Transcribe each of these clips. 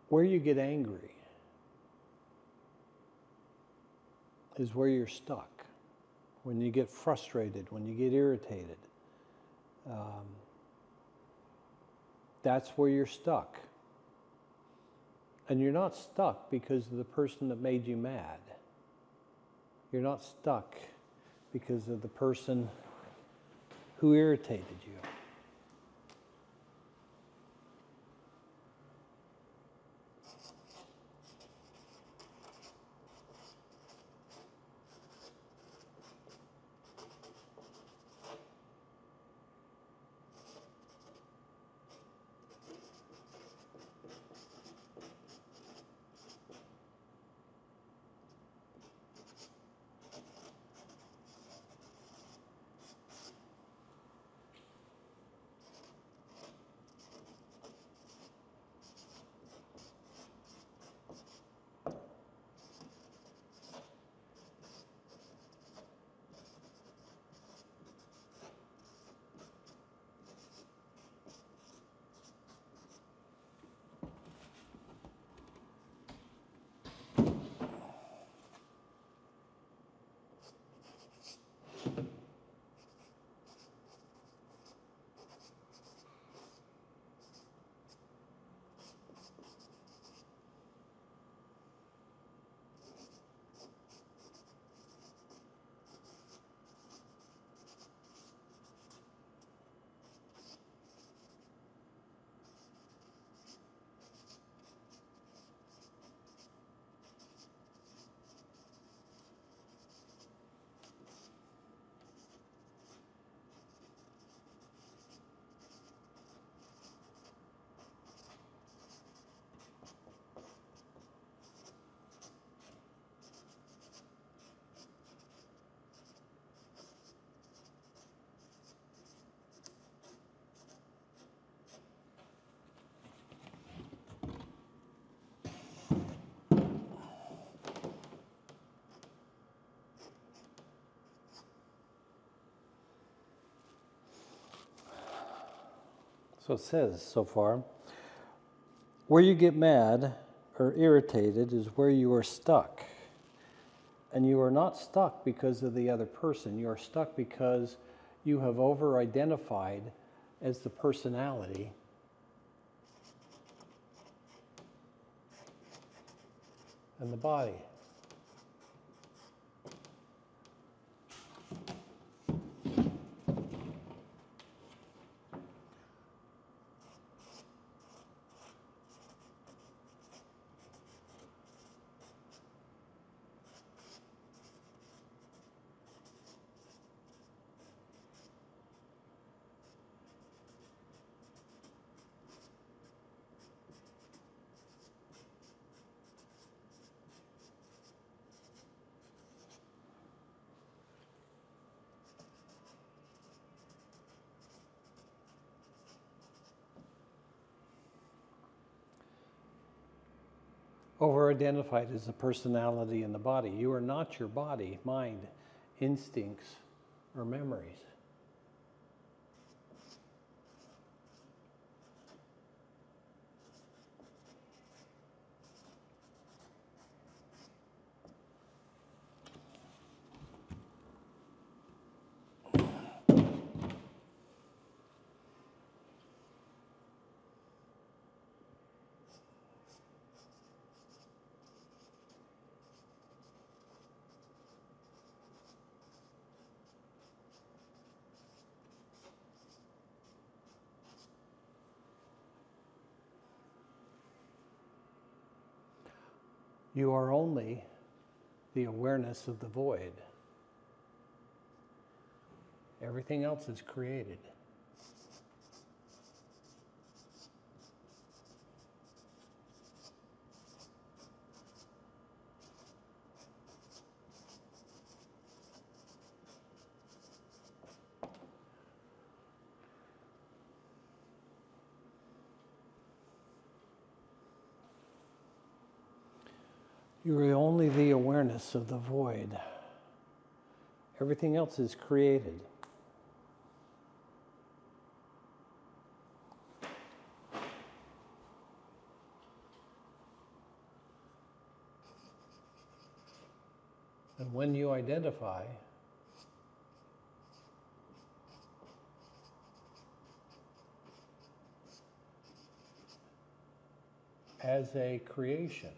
Where you get angry is where you're stuck. When you get frustrated, when you get irritated, that's where you're stuck. And you're not stuck because of the person that made you mad. You're not stuck because of the person who irritated you. So it says so far, where you get mad or irritated is where you are stuck. And you are not stuck because of the other person. You are stuck because you have over-identified as the personality and the body. Over-identified as the personality in the body. You are not your body, mind, instincts, or memories. You are only the awareness of the void. Everything else is created. You are only the awareness of the void. Everything else is created. And when you identify as a creation,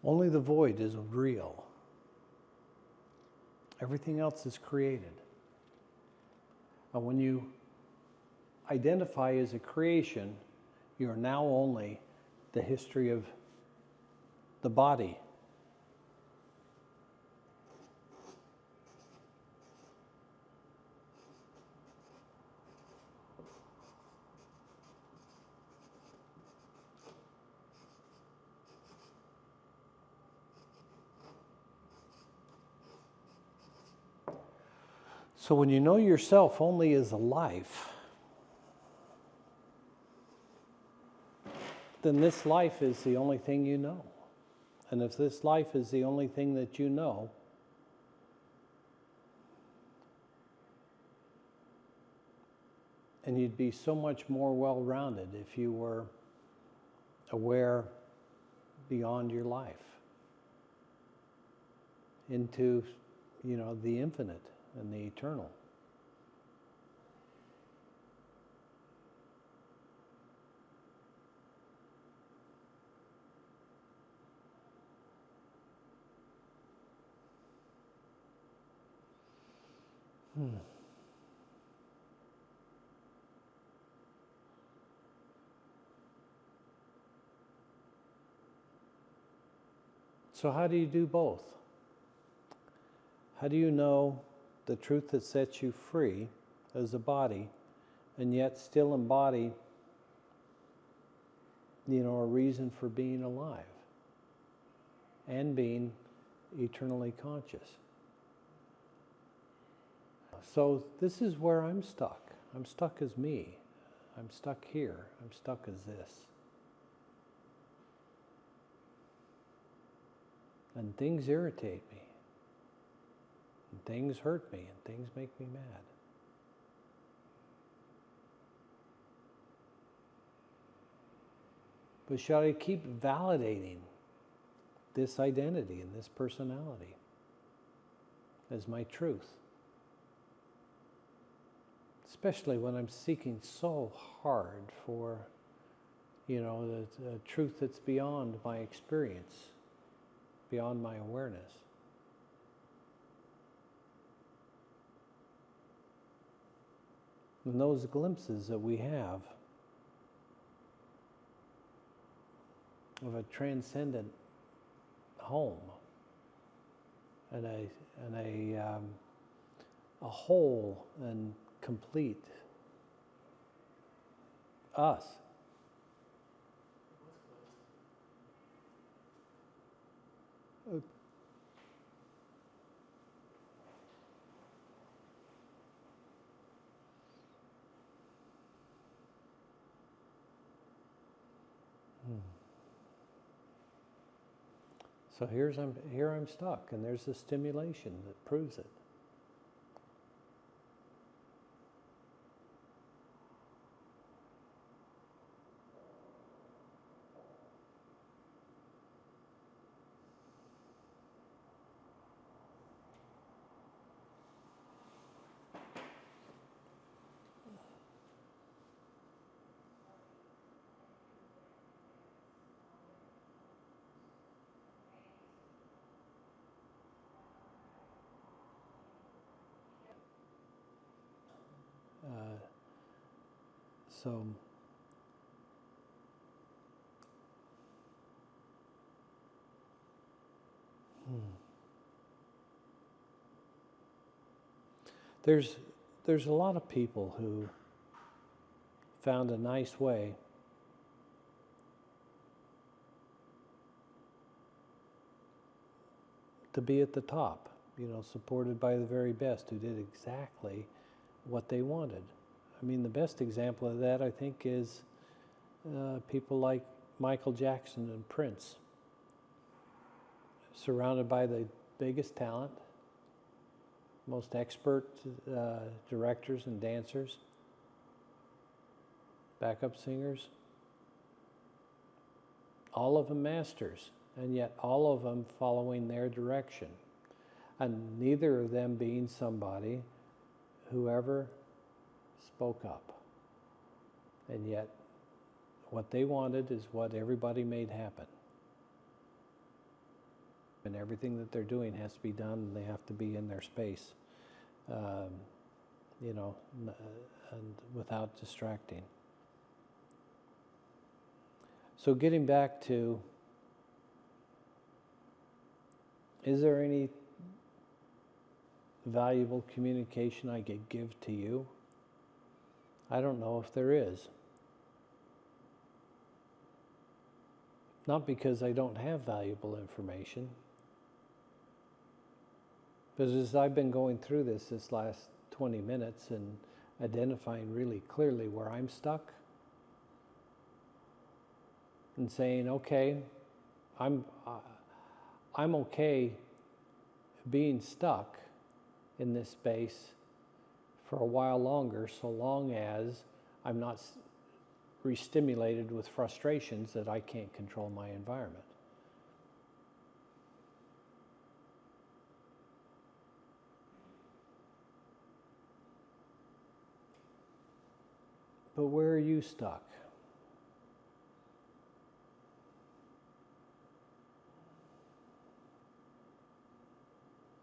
only the void is real. Everything else is created. And when you identify as a creation, you are now only the history of the body. So when you know yourself only as a life, then this life is the only thing you know. And if this life is the only thing that you know, and you'd be so much more well-rounded if you were aware beyond your life into, the infinite and the eternal. So how do you do both? How do you know the truth that sets you free as a body, and yet still embody, a reason for being alive and being eternally conscious? So this is where I'm stuck. I'm stuck as me. I'm stuck here. I'm stuck as this. And things irritate me. And things hurt me. And things make me mad. But shall I keep validating this identity and this personality as my truth? Especially when I'm seeking so hard for, the truth that's beyond my experience, beyond my awareness. And those glimpses that we have of a transcendent home and a whole and complete us. So here I'm stuck, and there's a stimulation that proves it. So There's a lot of people who found a nice way to be at the top, supported by the very best, who did exactly what they wanted. I mean, the best example of that, I think, is people like Michael Jackson and Prince, surrounded by the biggest talent, most expert directors and dancers, backup singers, all of them masters, and yet all of them following their direction, and neither of them being somebody who ever spoke up. And yet what they wanted is what everybody made happen. And everything that they're doing has to be done, and they have to be in their space, and without distracting. So getting back to, is there any valuable communication I could give to you? I don't know if there is. Not because I don't have valuable information, but as I've been going through this last 20 minutes and identifying really clearly where I'm stuck, and saying, okay, I'm okay being stuck in this space for a while longer, so long as I'm not re-stimulated with frustrations that I can't control my environment. But where are you stuck?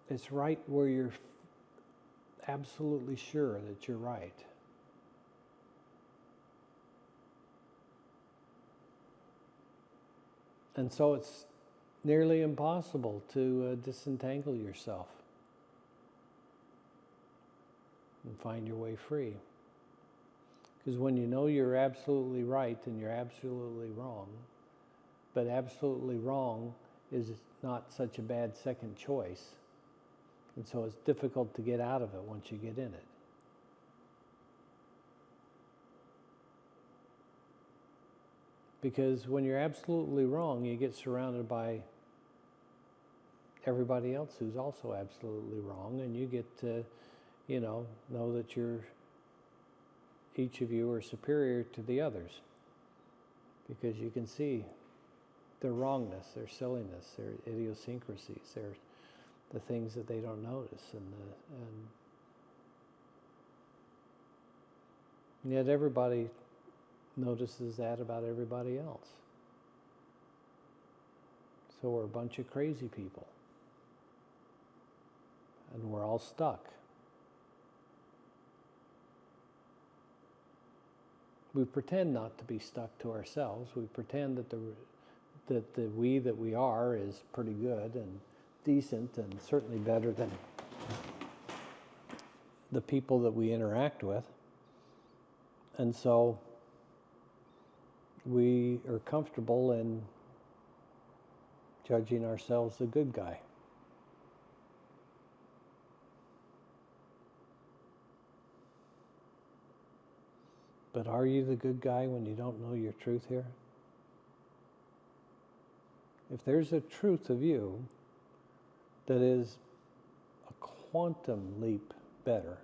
It's right where you're absolutely sure that you're right. And so it's nearly impossible to disentangle yourself and find your way free. Because when you know you're absolutely right and you're absolutely wrong, but absolutely wrong is not such a bad second choice. And so it's difficult to get out of it once you get in it. Because when you're absolutely wrong, you get surrounded by everybody else who's also absolutely wrong, and you get to, know that each of you are superior to the others, because you can see their wrongness, their silliness, their idiosyncrasies, the things that they don't notice, and yet everybody notices that about everybody else. So we're a bunch of crazy people, and we're all stuck. We pretend not to be stuck to ourselves. We pretend that the we that we are is pretty good and decent, and certainly better than the people that we interact with. And so we are comfortable in judging ourselves the good guy. But are you the good guy when you don't know your truth here? If there's a truth of you that is a quantum leap better,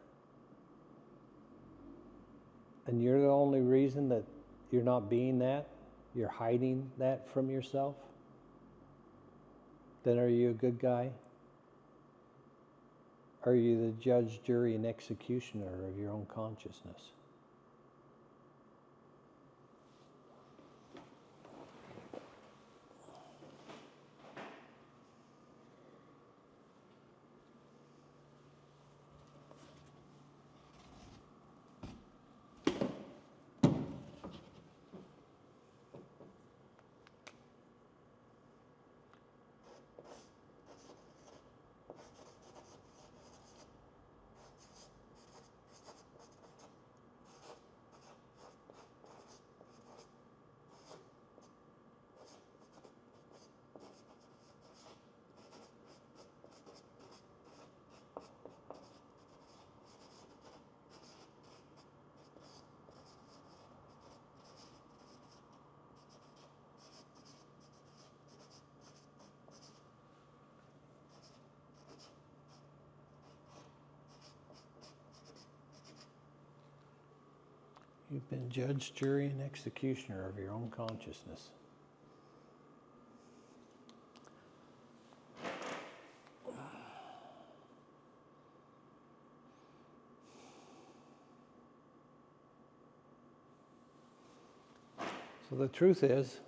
and you're the only reason that you're not being that, you're hiding that from yourself, then are you a good guy? Are you the judge, jury, and executioner of your own consciousness? You've been judge, jury, and executioner of your own consciousness. So the truth is,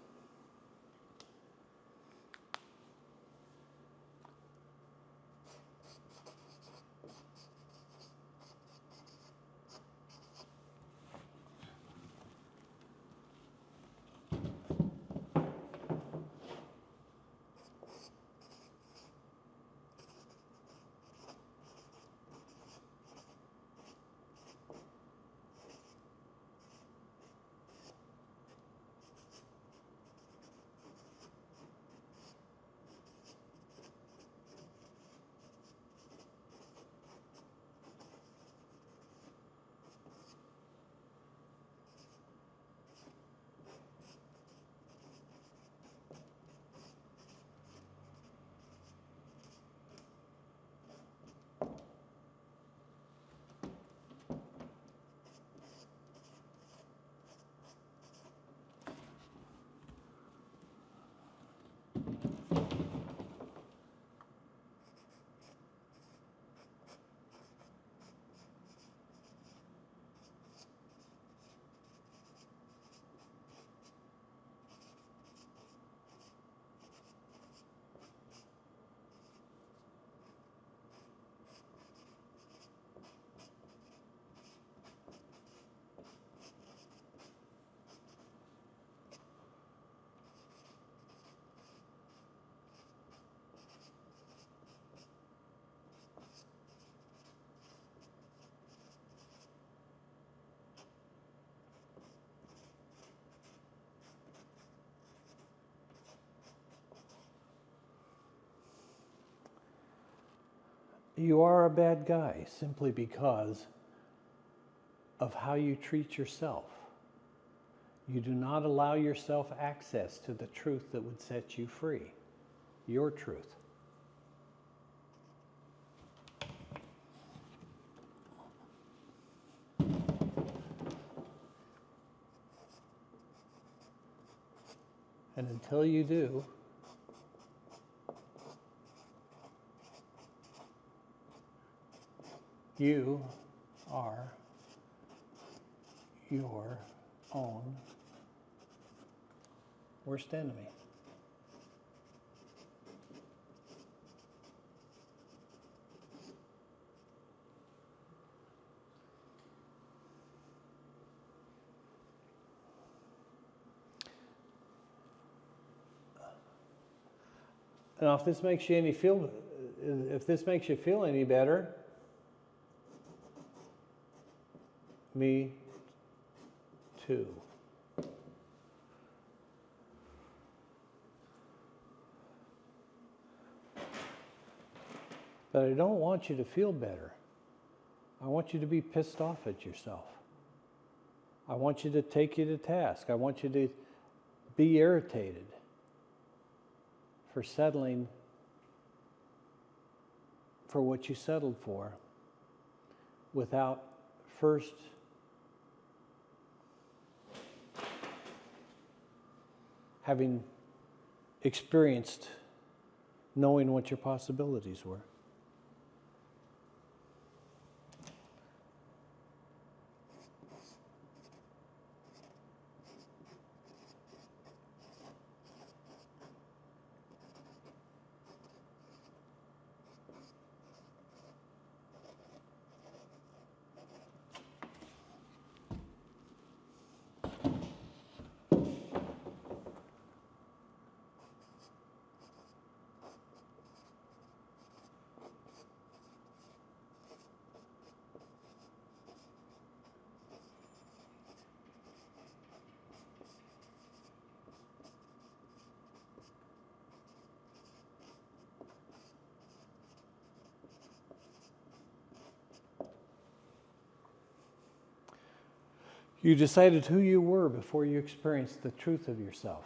you are a bad guy simply because of how you treat yourself. You do not allow yourself access to the truth that would set you free, your truth. And until you do, you are your own worst enemy. Now, if this makes you feel any better, me too. But I don't want you to feel better. I want you to be pissed off at yourself. I want you to take you to task. I want you to be irritated for settling for what you settled for without first having experienced knowing what your possibilities were. You decided who you were before you experienced the truth of yourself.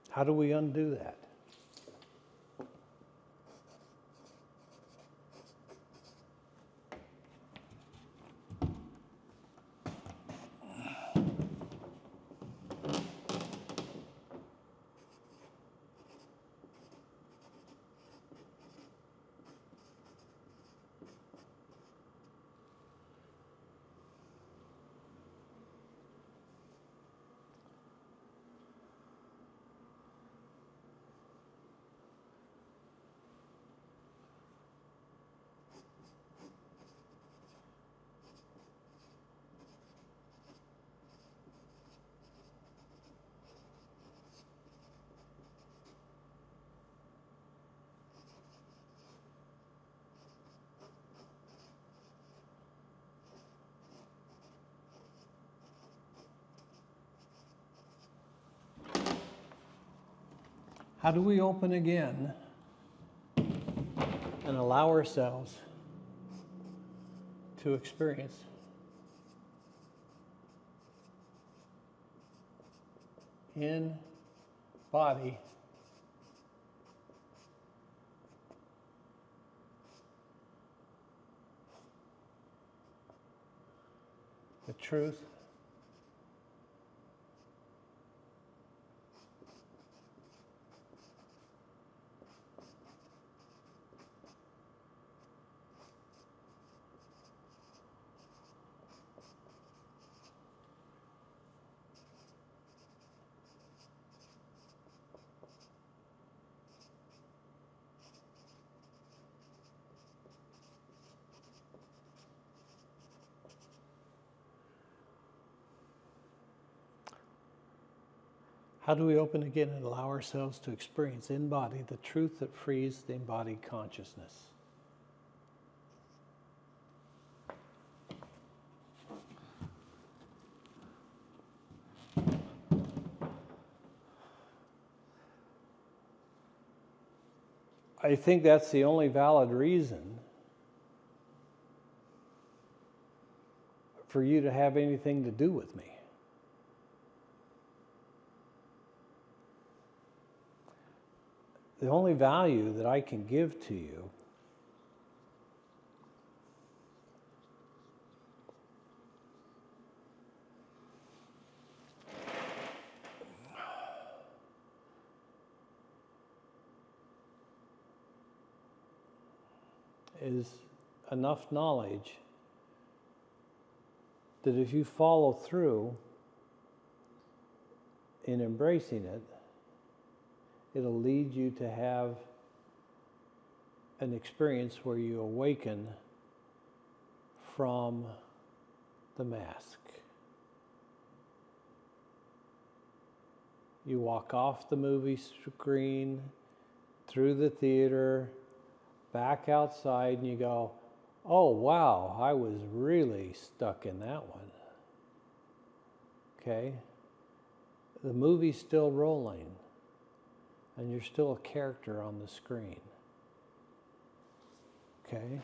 How do we undo that? How do we open again and allow ourselves to experience in body the truth How do we open again and allow ourselves to experience in body the truth that frees the embodied consciousness? I think that's the only valid reason for you to have anything to do with me. The only value that I can give to you is enough knowledge that if you follow through in embracing it, it'll lead you to have an experience where you awaken from the mask. You walk off the movie screen, through the theater, back outside, and you go, oh wow, I was really stuck in that one. Okay? The movie's still rolling, and you're still a character on the screen. Okay?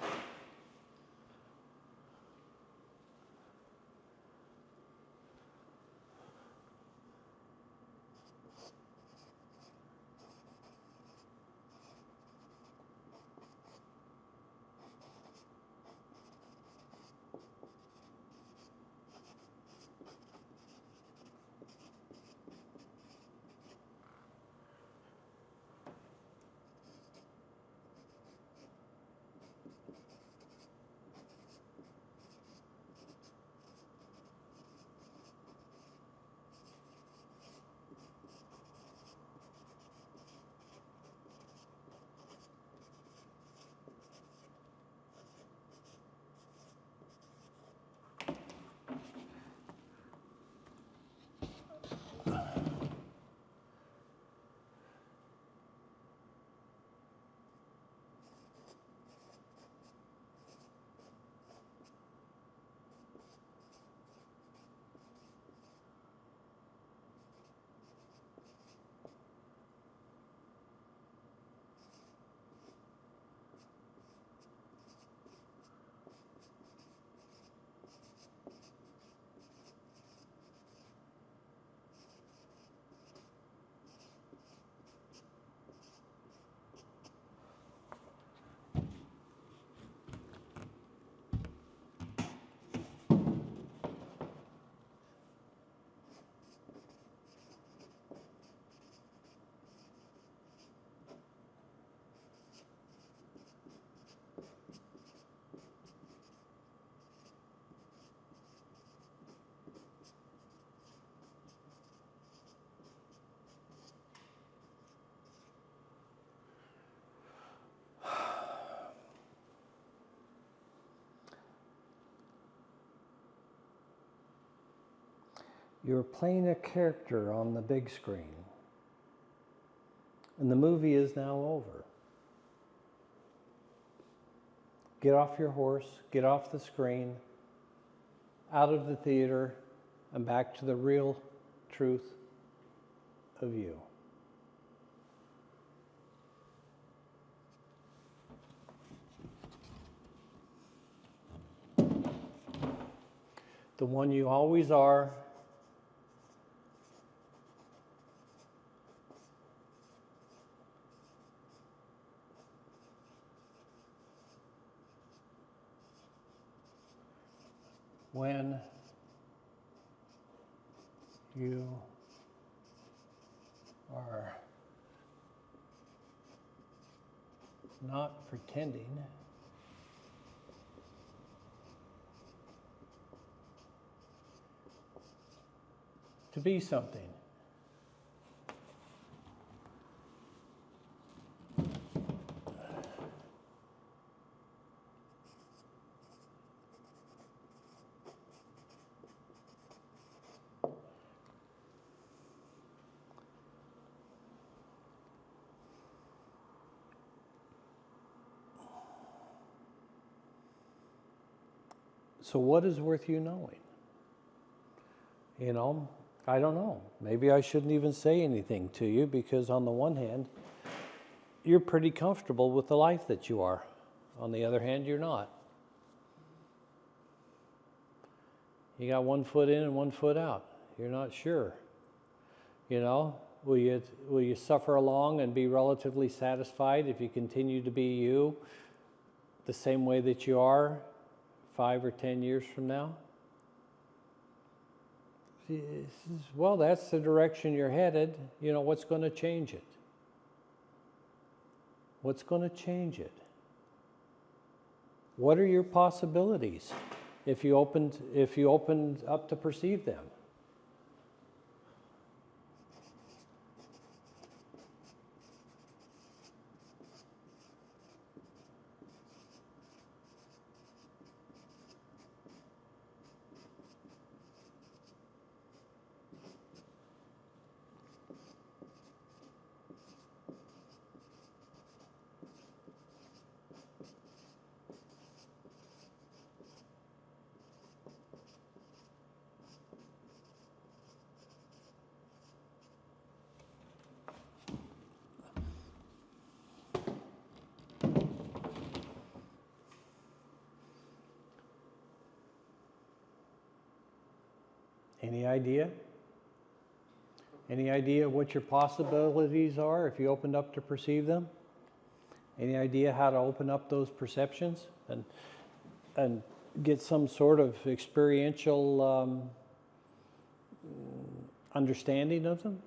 You're playing a character on the big screen, and the movie is now over. Get off your horse, get off the screen, out of the theater, and back to the real truth of you. the one you always are, when you are not pretending to be something. So what is worth you knowing? You know, I don't know. Maybe I shouldn't even say anything to you, because on the one hand, you're pretty comfortable with the life that you are. On the other hand, you're not. You got one foot in and one foot out. You're not sure. You know, will you suffer along and be relatively satisfied if you continue to be you the same way that you are 5 or 10 years from now? Well, that's the direction you're headed. You know, what's going to change it? What's going to change it? What are your possibilities if you opened up to perceive them? Any idea? Any idea what your possibilities are if you opened up to perceive them? Any idea how to open up those perceptions and get some sort of experiential understanding of them?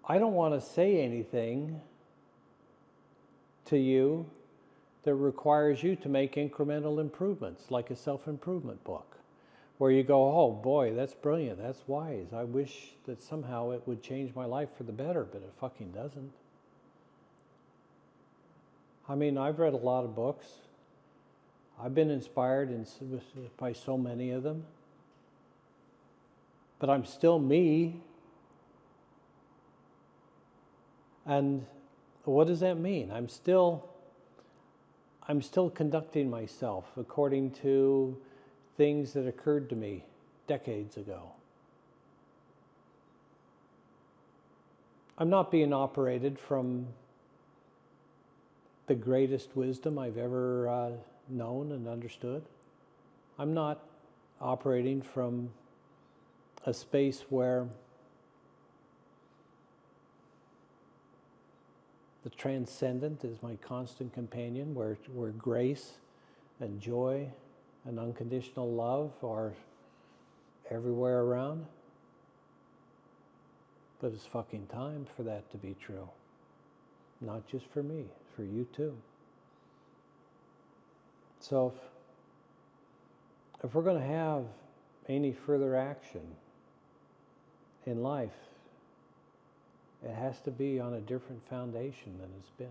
I don't want to say anything to you that requires you to make incremental improvements, like a self-improvement book, where you go, oh boy, that's brilliant, that's wise. I wish that somehow it would change my life for the better, but it fucking doesn't. I mean, I've read a lot of books. I've been inspired by so many of them, but I'm still me. And what does that mean? I'm still conducting myself according to things that occurred to me decades ago. I'm not being operated from the greatest wisdom I've ever known and understood. I'm not operating from a space where the transcendent is my constant companion, where grace and joy and unconditional love are everywhere around. But it's fucking time for that to be true. Not just for me, for you too. So if we're going to have any further action in life, it has to be on a different foundation than it's been.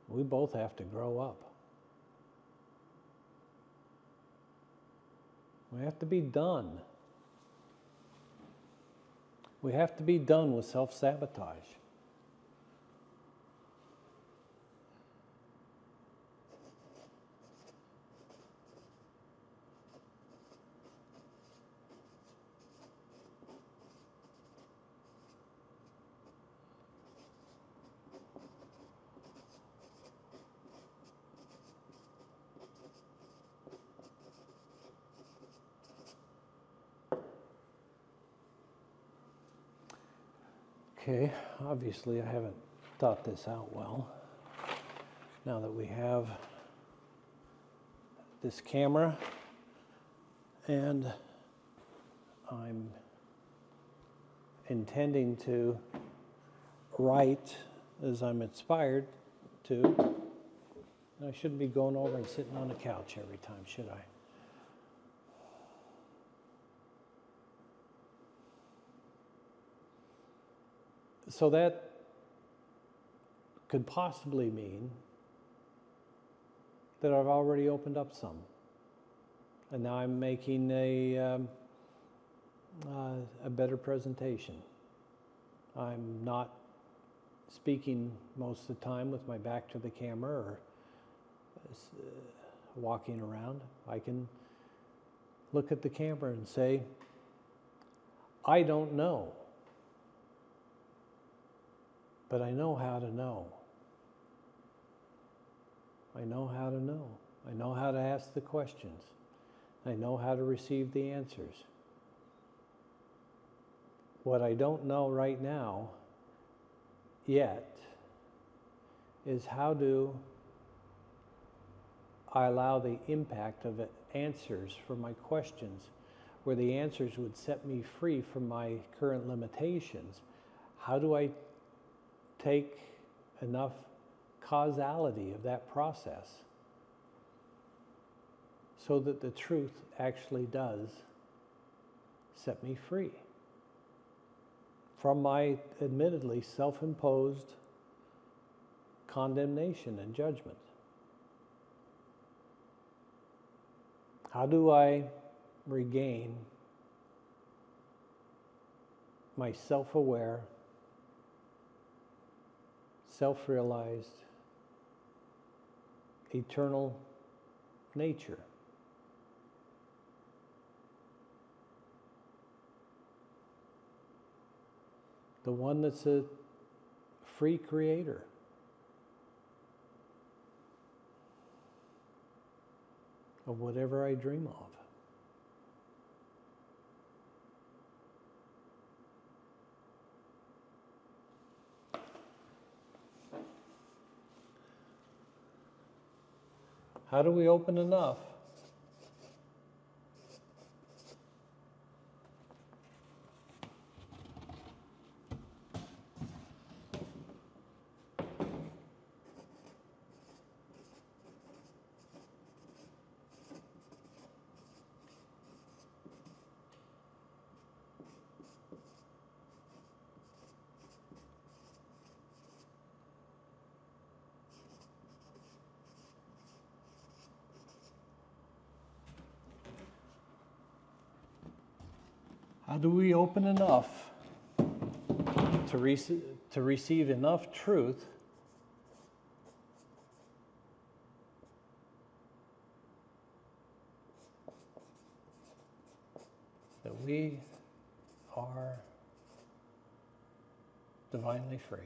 We both have to grow up. We have to be done. We have to be done with self-sabotage. Okay, obviously I haven't thought this out well. Now that we have this camera and I'm intending to write as I'm inspired to, I shouldn't be going over and sitting on the couch every time, should I? So that could possibly mean that I've already opened up some. And now I'm making a better presentation. I'm not speaking most of the time with my back to the camera or walking around. I can look at the camera and say, I don't know, but I know how to know. I know how to know. I know how to ask the questions. I know how to receive the answers. What I don't know right now yet is how do I allow the impact of answers for my questions, where the answers would set me free from my current limitations. How do I take enough causality of that process so that the truth actually does set me free from my admittedly self-imposed condemnation and judgment? How do I regain my self-aware, self-realized, eternal nature? The one that's a free creator. Of whatever I dream of. How do we open enough How do we open enough to receive enough truth that we are divinely free?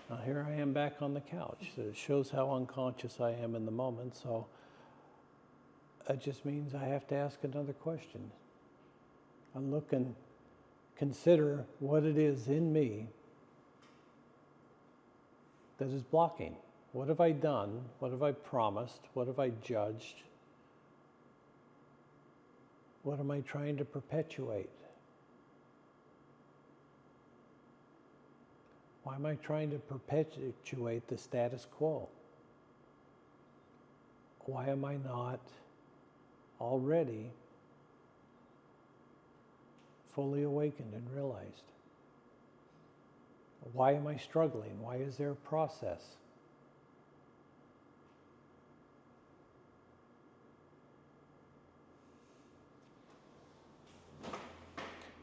Now here I am back on the couch. So it shows how unconscious I am in the moment. So that just means I have to ask another question. I look and consider what it is in me that is blocking. What have I done? What have I promised? What have I judged? What am I trying to perpetuate? Why am I trying to perpetuate the status quo? Why am I not already fully awakened and realized? Why am I struggling? Why is there a process?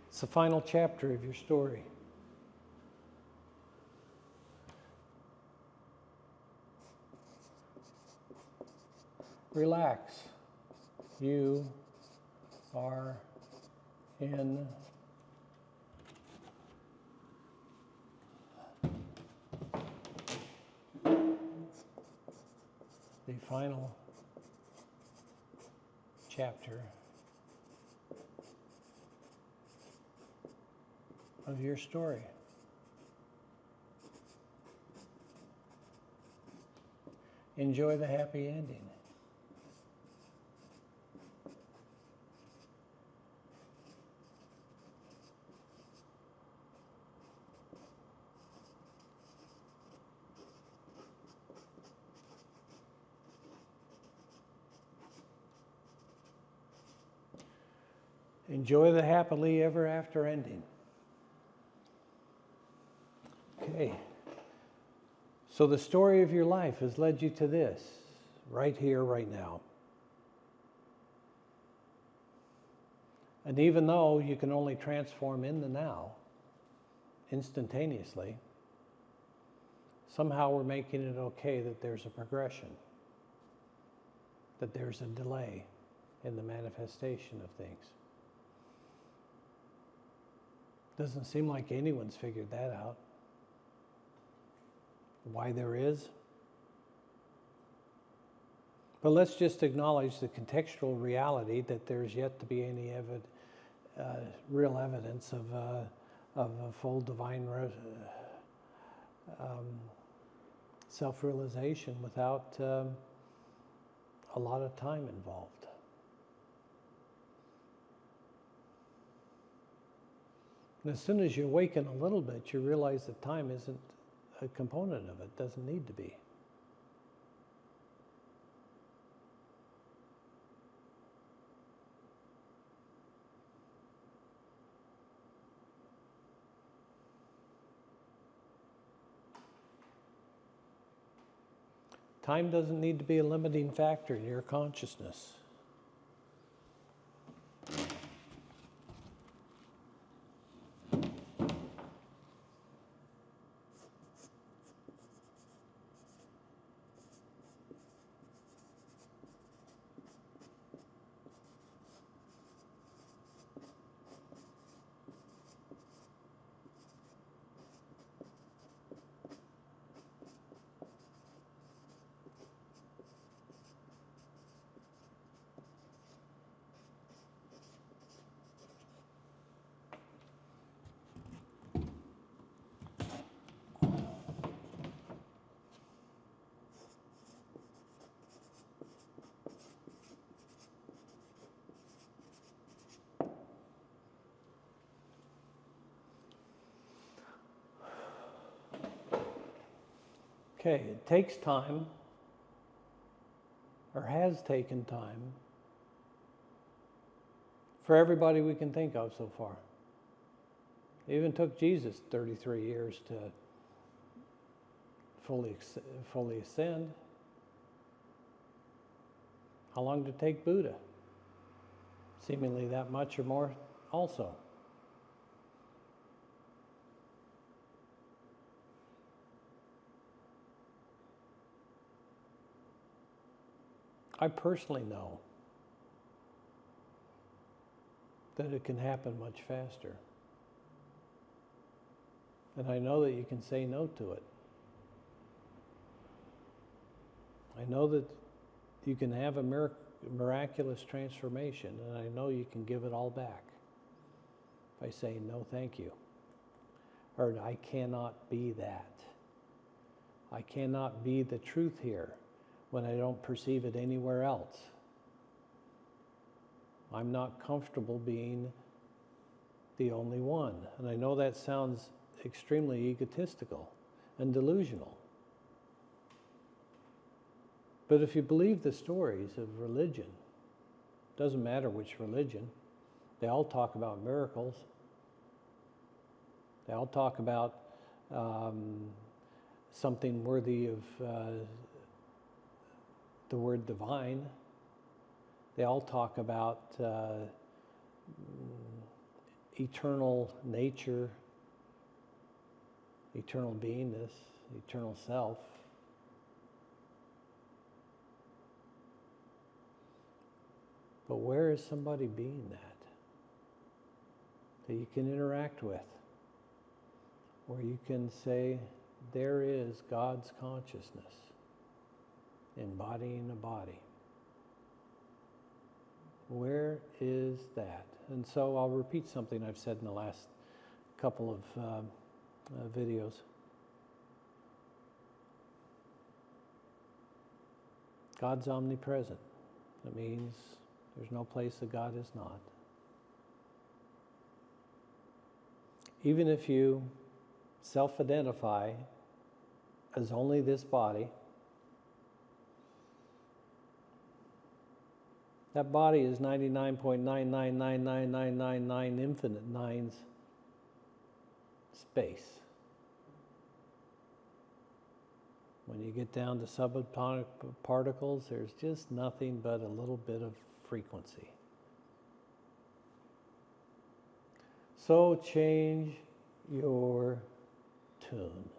It's the final chapter of your story. Relax. You are in the final chapter of your story. Enjoy the happy ending. Enjoy the happily ever after ending. Okay. So the story of your life has led you to this, right here, right now. And even though you can only transform in the now, instantaneously, somehow we're making it okay that there's a progression, that there's a delay in the manifestation of things. Doesn't seem like anyone's figured that out. Why there is. But let's just acknowledge the contextual reality that there's yet to be any real evidence of a full divine self-realization without a lot of time involved. And as soon as you awaken a little bit, you realize that time isn't a component of it, doesn't need to be. Time doesn't need to be a limiting factor in your consciousness. Okay, it takes time, or has taken time, for everybody we can think of so far. It even took Jesus 33 years to fully ascend. How long did it take Buddha? Seemingly that much or more also. I personally know that it can happen much faster. And I know that you can say no to it. I know that you can have a miraculous transformation, and I know you can give it all back by saying no thank you. Or I cannot be that. I cannot be the truth here when I don't perceive it anywhere else. I'm not comfortable being the only one. And I know that sounds extremely egotistical and delusional. But if you believe the stories of religion, doesn't matter which religion, they all talk about miracles. They all talk about something worthy of the word divine. They all talk about eternal nature, eternal beingness, eternal self. But where is somebody being that you can interact with? Where you can say, there is God's consciousness. embodying a body. Where is that? And so I'll repeat something I've said in the last couple of videos. God's omnipresent. That means there's no place that God is not. Even if you self-identify as only this body, that body is 99.9999999 infinite nines space. When you get down to subatomic particles, there's just nothing but a little bit of frequency. So change your tune.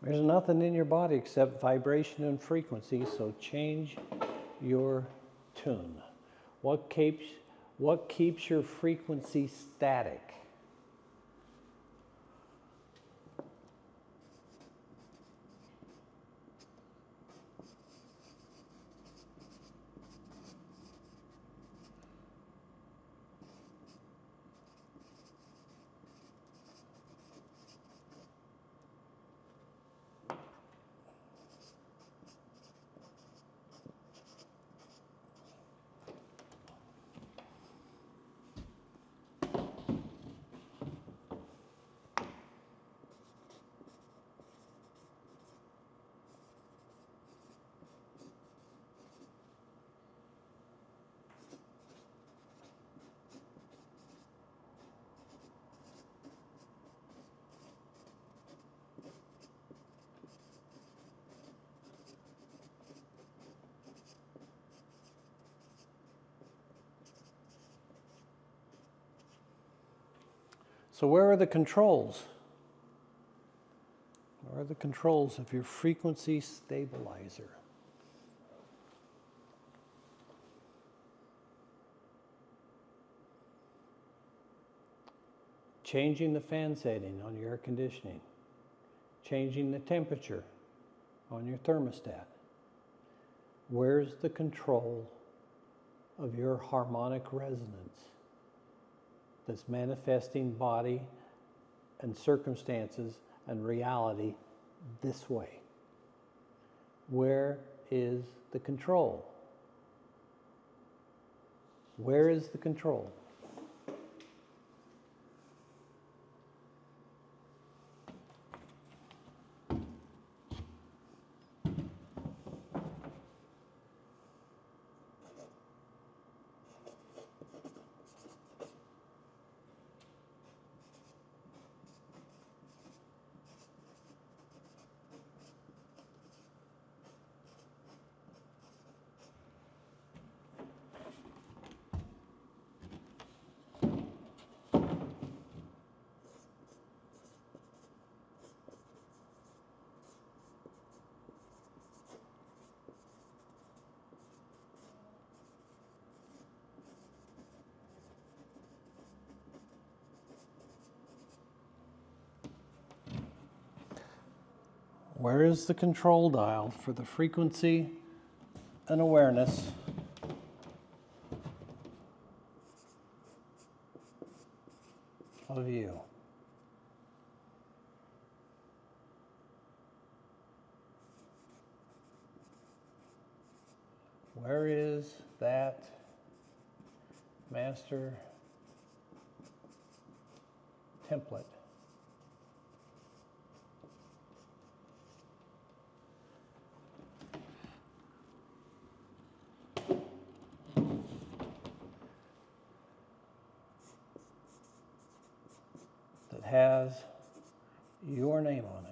There's nothing in your body except vibration and frequency, so change your tune. What keeps your frequency static? So where are the controls? Where are the controls of your frequency stabilizer? Changing the fan setting on your air conditioning. Changing the temperature on your thermostat. Where's the control of your harmonic resonance that's manifesting body and circumstances and reality this way? Where is the control? Where is the control? Where is the control dial for the frequency and awareness of you. Where is that master template? That has your name on it.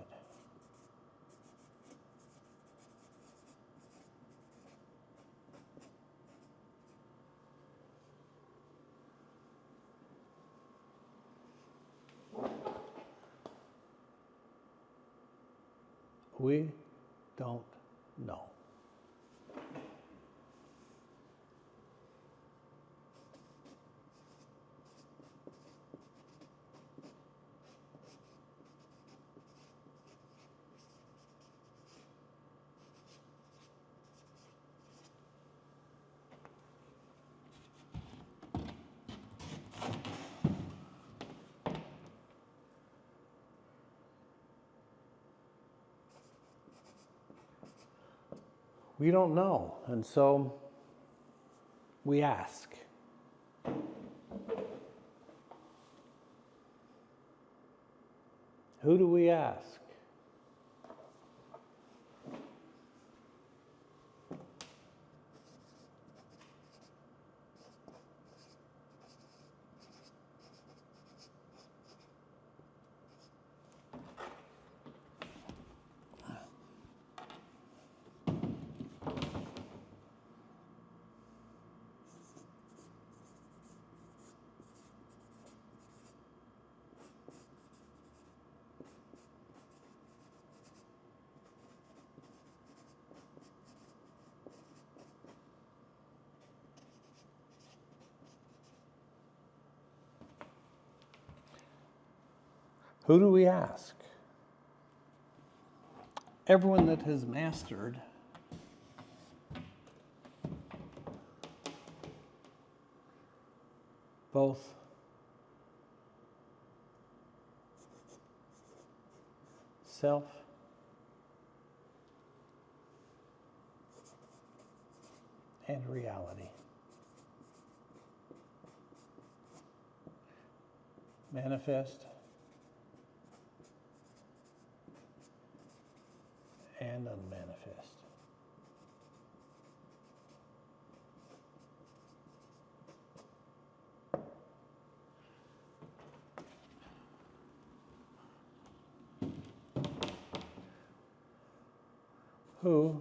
We don't know. We don't know, and so we ask. Who do we ask? Who do we ask? Everyone that has mastered both self and reality. Manifest and unmanifest. Who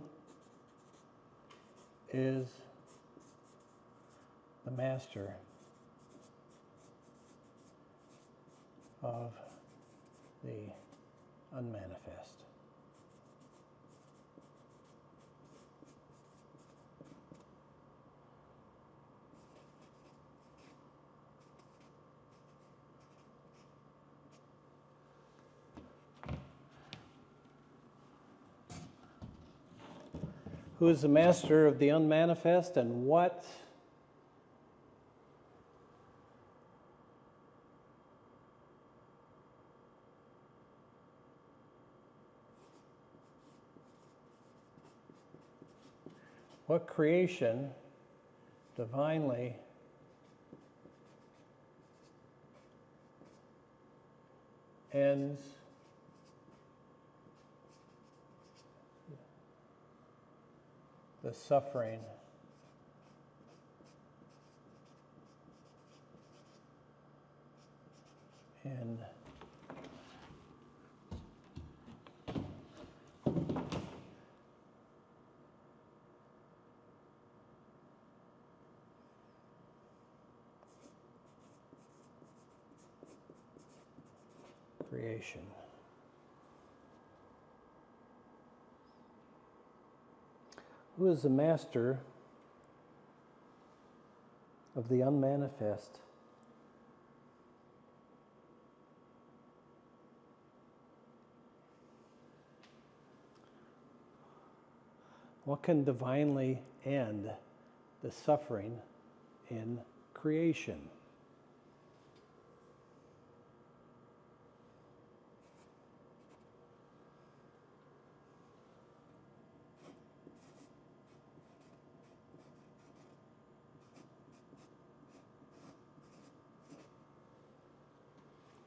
is the master of the unmanifest? Who is the master of the unmanifest, and what creation divinely ends the suffering in creation? Who is the master of the unmanifest? What can divinely end the suffering in creation?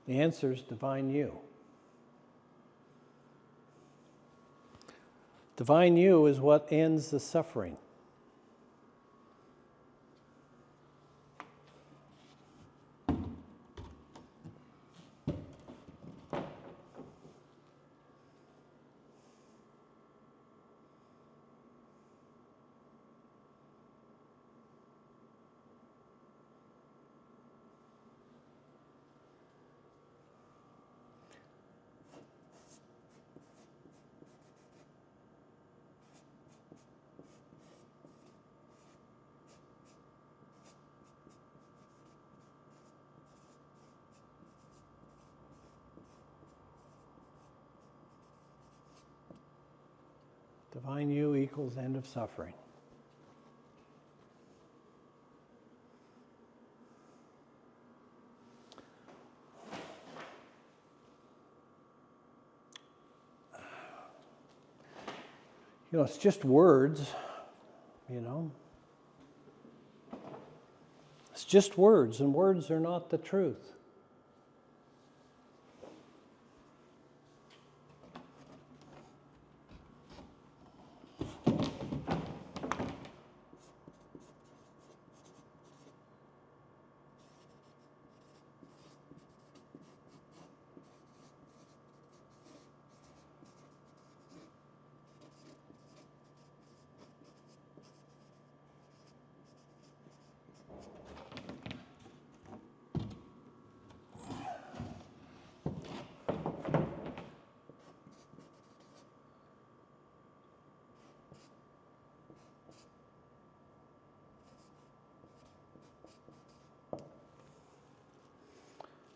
The answer is divine you. Divine you is what ends the suffering. Divine you equals end of suffering. You know, it's just words, you know. It's just words, and words are not the truth.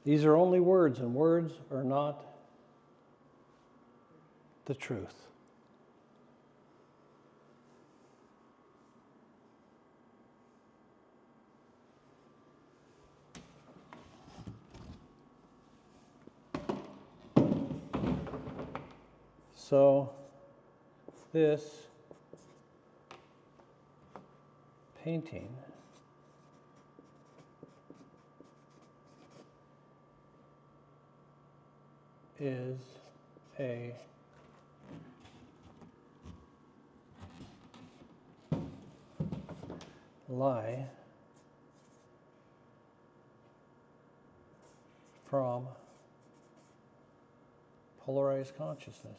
These are only words, and words are not the truth. So, this painting is a lie from polarized consciousness.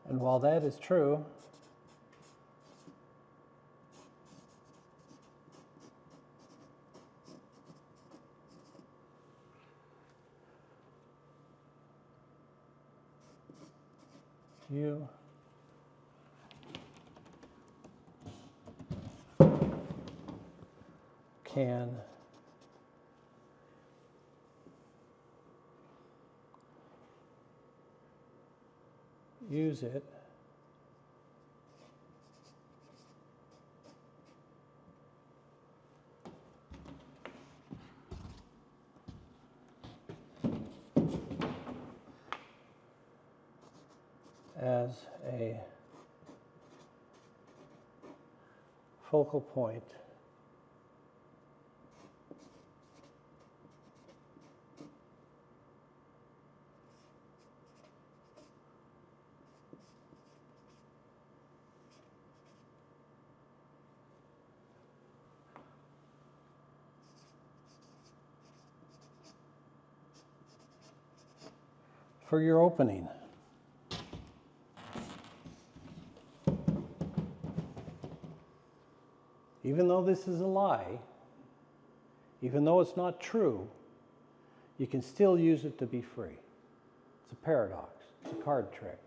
And while that is true, you can use it as a focal point for your opening. Even though this is a lie, even though it's not true, you can still use it to be free. It's a paradox. It's a card trick.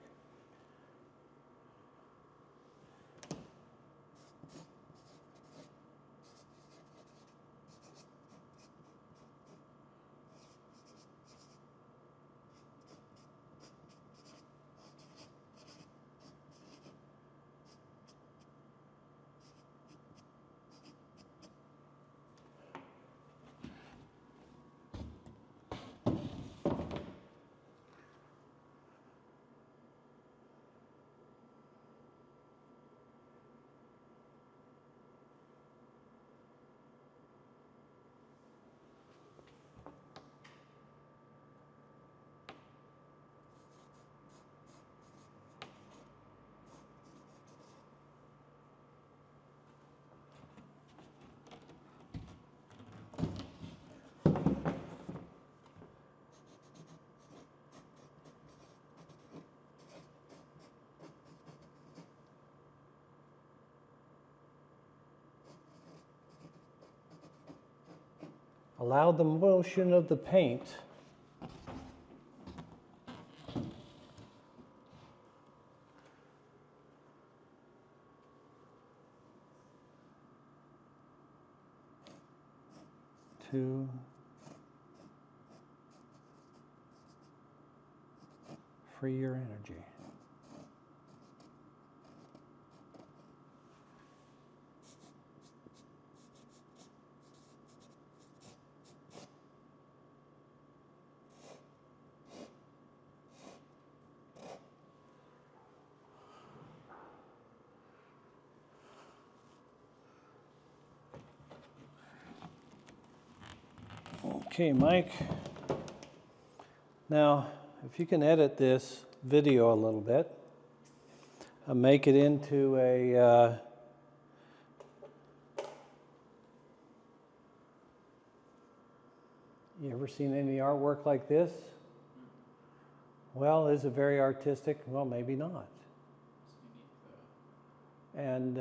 Allow the motion of the paint to free your energy. Okay, Mike. Now, if you can edit this video a little bit and make it into a you ever seen any artwork like this? Well, is it very artistic? Well, maybe not. And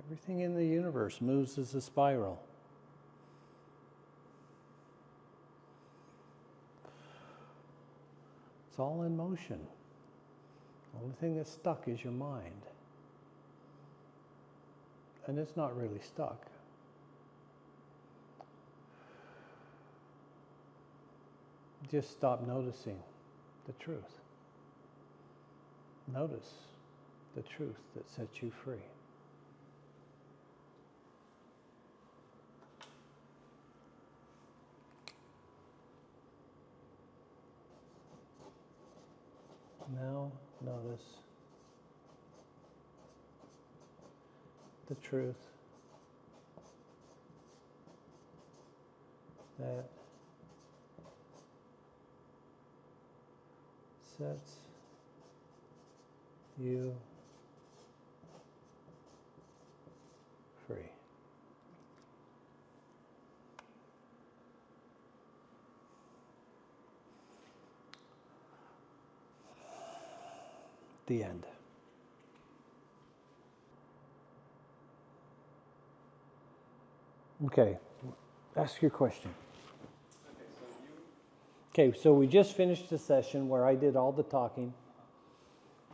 everything in the universe moves as a spiral. It's all in motion. The only thing that's stuck is your mind. And it's not really stuck. Just stop noticing the truth. Notice the truth that sets you free. Now notice the truth that sets you free. The end. Okay, ask your question. Okay, so we just finished the session where I did all the talking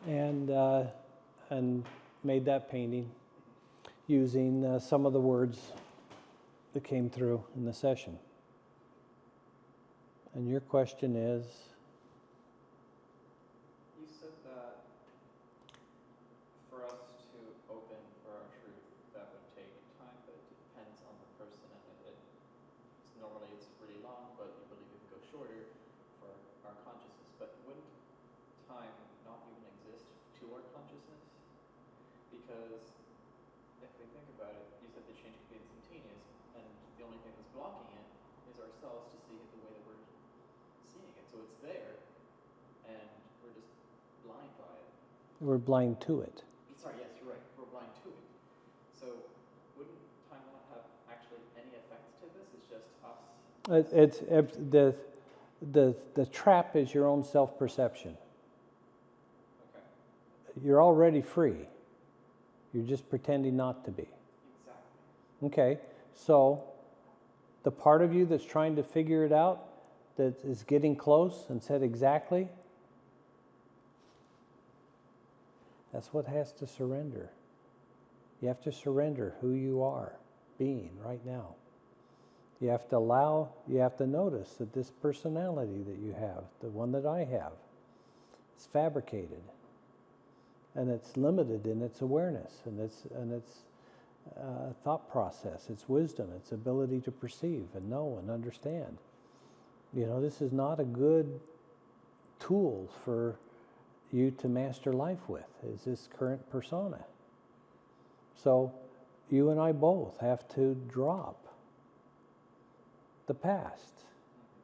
and made that painting using some of the words that came through in the session. And your question is? You said that for us to open for our truth, that would take time, but it depends on the person, and normally it's really long, but you believe it could go shorter for our consciousness. But wouldn't time not even exist to our consciousness? Because if we think about it, you said the change could be instantaneous, and the only thing that's blocking it is ourselves to see it the way that we're seeing it. So it's there, and we're just blind by it. We're blind to it. Sorry, yes, you're right. We're blind to it. So wouldn't time not have actually any effects to this? It's just us. The trap is your own self-perception. Okay. You're already free. You're just pretending not to be. Exactly. Okay, so the part of you that's trying to figure it out, that is getting close and said exactly, that's what has to surrender. You have to surrender who you are being right now. You have to notice that this personality that you have, the one that I have, is fabricated. And it's limited in its awareness and its thought process, its wisdom, its ability to perceive and know and understand. You know, this is not a good tool for you to master life with, is this current persona. So you and I both have to drop the past,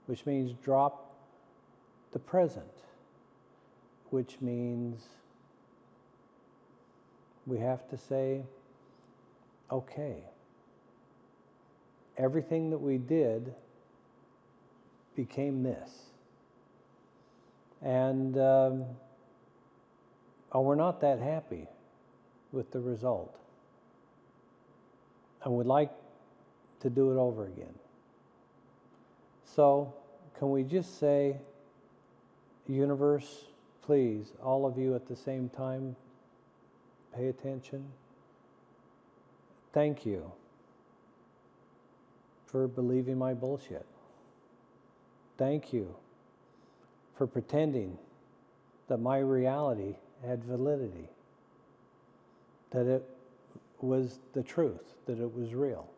which means drop the present, which means we have to say, okay, everything that we did became this. And or we're not that happy with the result, and would like to do it over again. So, can we just say, universe, please, all of you at the same time, pay attention. Thank you for believing my bullshit. Thank you for pretending that my reality had validity, that it was the truth, that it was real.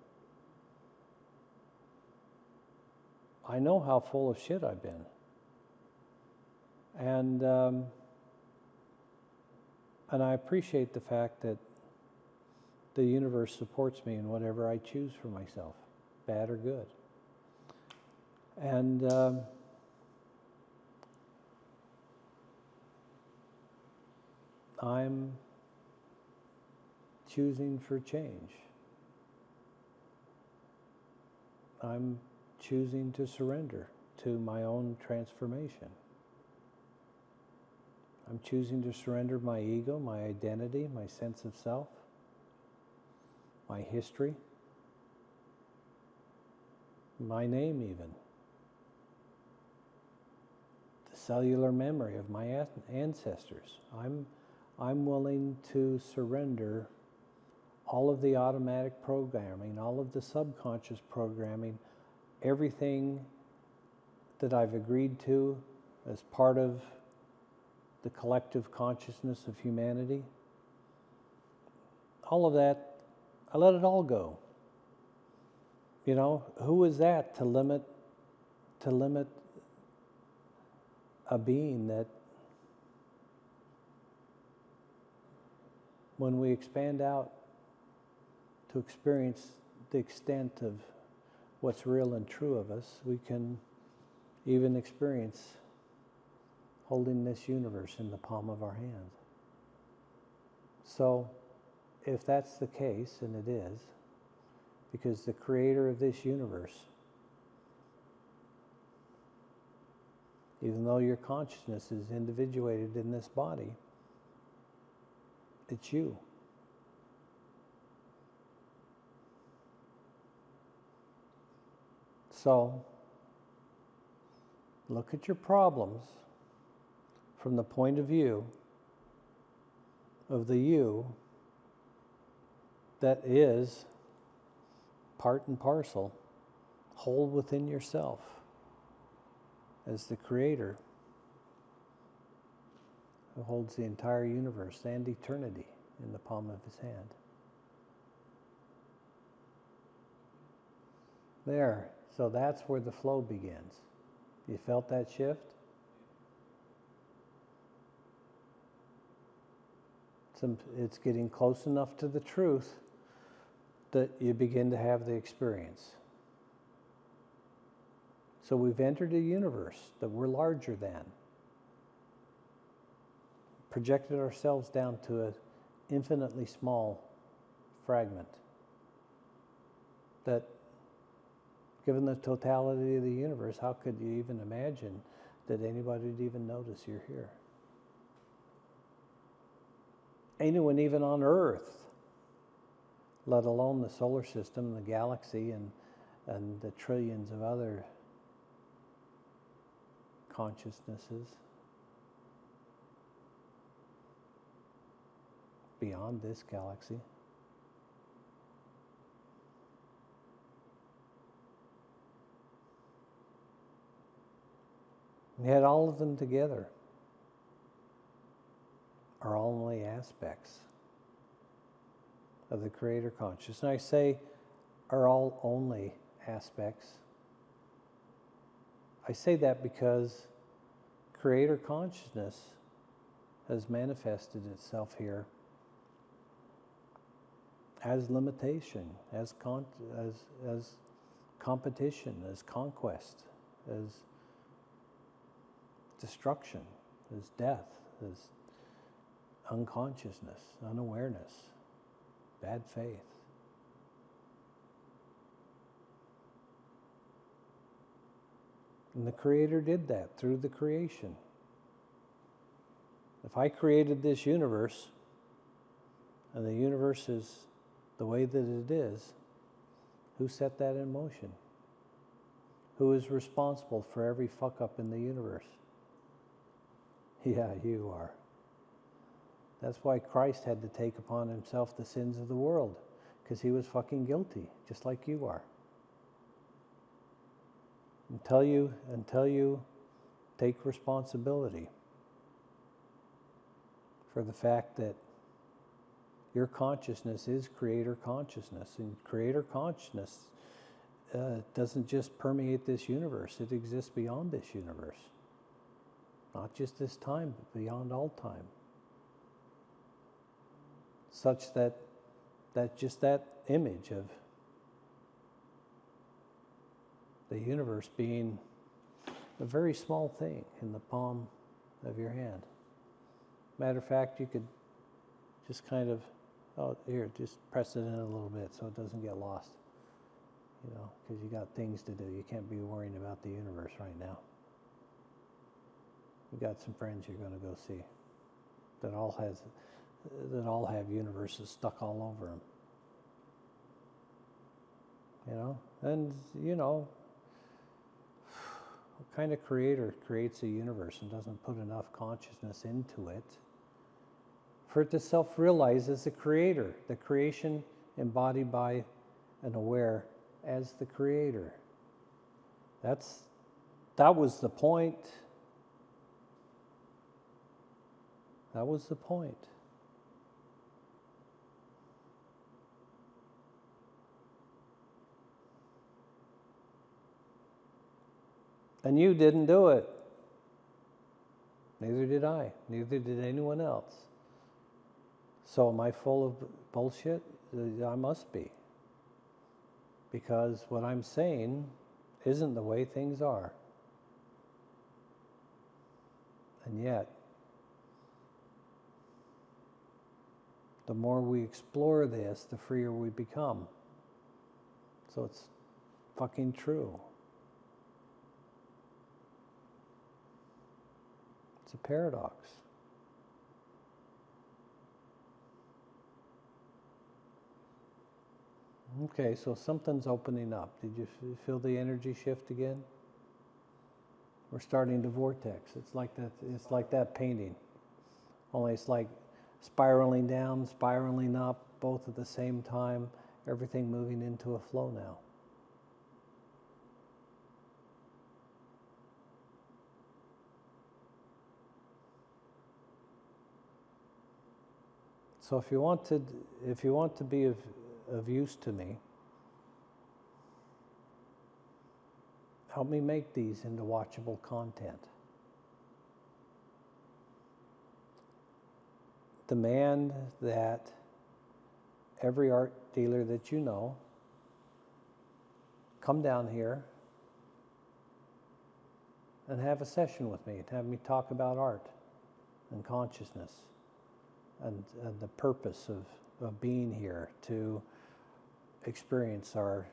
I know how full of shit I've been. And I appreciate the fact that the universe supports me in whatever I choose for myself, bad or good. And I'm choosing for change. I'm choosing to surrender to my own transformation. I'm choosing to surrender my ego, my identity, my sense of self, my history, my name even, the cellular memory of my ancestors. I'm willing to surrender all of the automatic programming, all of the subconscious programming, everything that I've agreed to as part of the collective consciousness of humanity. All of that, I let it all go. You know, who is that to limit a being that, when we expand out to experience the extent of what's real and true of us, we can even experience holding this universe in the palm of our hand. So, if that's the case, and it is, because the creator of this universe, even though your consciousness is individuated in this body, it's you. So, look at your problems from the point of view of the you that is part and parcel, whole within yourself, as the creator who holds the entire universe and eternity in the palm of his hand. There, so that's where the flow begins. You felt that shift? It's getting close enough to the truth that you begin to have the experience. So we've entered a universe that we're larger than. Projected ourselves down to an infinitely small fragment that, given the totality of the universe, how could you even imagine that anybody would even notice you're here? Anyone even on Earth, let alone the solar system, the galaxy, and the trillions of other consciousnesses beyond this galaxy. And yet all of them together are only aspects of the creator consciousness. And I say are all only aspects. I say that because creator consciousness has manifested itself here as limitation, as competition, as conquest, as destruction, as death, as unconsciousness, unawareness, bad faith. And the Creator did that through the creation. If I created this universe, and the universe is the way that it is, who set that in motion? Who is responsible for every fuck up in the universe? Yeah, you are. That's why Christ had to take upon himself the sins of the world, because he was fucking guilty, just like you are. Until you take responsibility for the fact that your consciousness is creator consciousness, and creator consciousness doesn't just permeate this universe, it exists beyond this universe. Not just this time, but beyond all time. Such that just that image of the universe being a very small thing in the palm of your hand. Matter of fact, you could just kind of, just press it in a little bit so it doesn't get lost. Because you got things to do. You can't be worrying about the universe right now. You got some friends you're going to go see that all have universes stuck all over them. And what kind of creator creates a universe and doesn't put enough consciousness into it for it to self-realize as a creator, the creation embodied by and aware as the creator? That was the point. That was the point. And you didn't do it. Neither did I. Neither did anyone else. So am I full of bullshit? I must be. Because what I'm saying isn't the way things are. And yet, the more we explore this, the freer we become. So it's fucking true. It's a paradox. Okay, so something's opening up. Did you feel the energy shift again? We're starting to vortex. It's like that. It's like that painting. Only it's like spiraling down, spiraling up, both at the same time. Everything moving into a flow now. So if you want to be of use to me, help me make these into watchable content. Demand that every art dealer that you know come down here and have a session with me, and have me talk about art and consciousness and the purpose of being here to experience our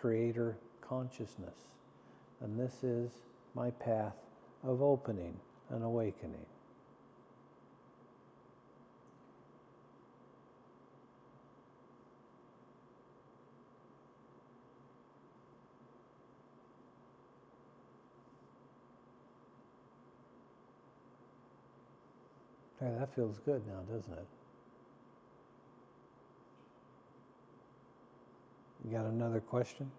creator consciousness. And this is my path of opening and awakening. Hey, that feels good now, doesn't it? You got another question?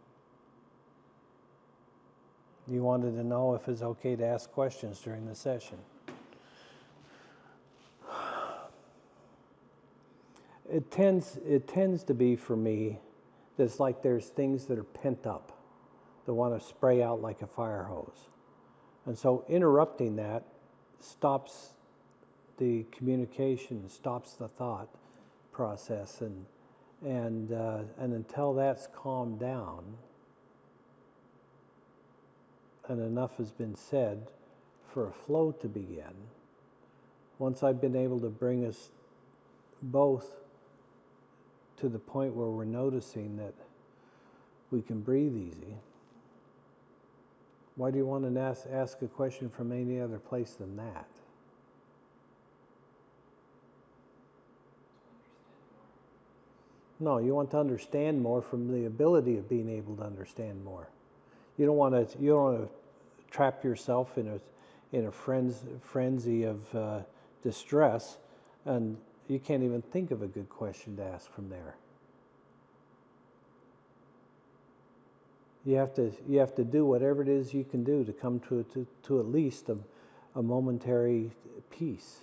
You wanted to know if it's okay to ask questions during the session. It tends to be for me that it's like there's things that are pent up that want to spray out like a fire hose. And so interrupting that stops the communication, stops the thought process, and until that's calmed down and enough has been said for a flow to begin, once I've been able to bring us both to the point where we're noticing that we can breathe easy, why do you want to ask a question from any other place than that? No, you want to understand more from the ability of being able to understand more. You don't want to trap yourself in a frenzy of distress, and you can't even think of a good question to ask from there. You have to do whatever it is you can do to come to at least a momentary peace.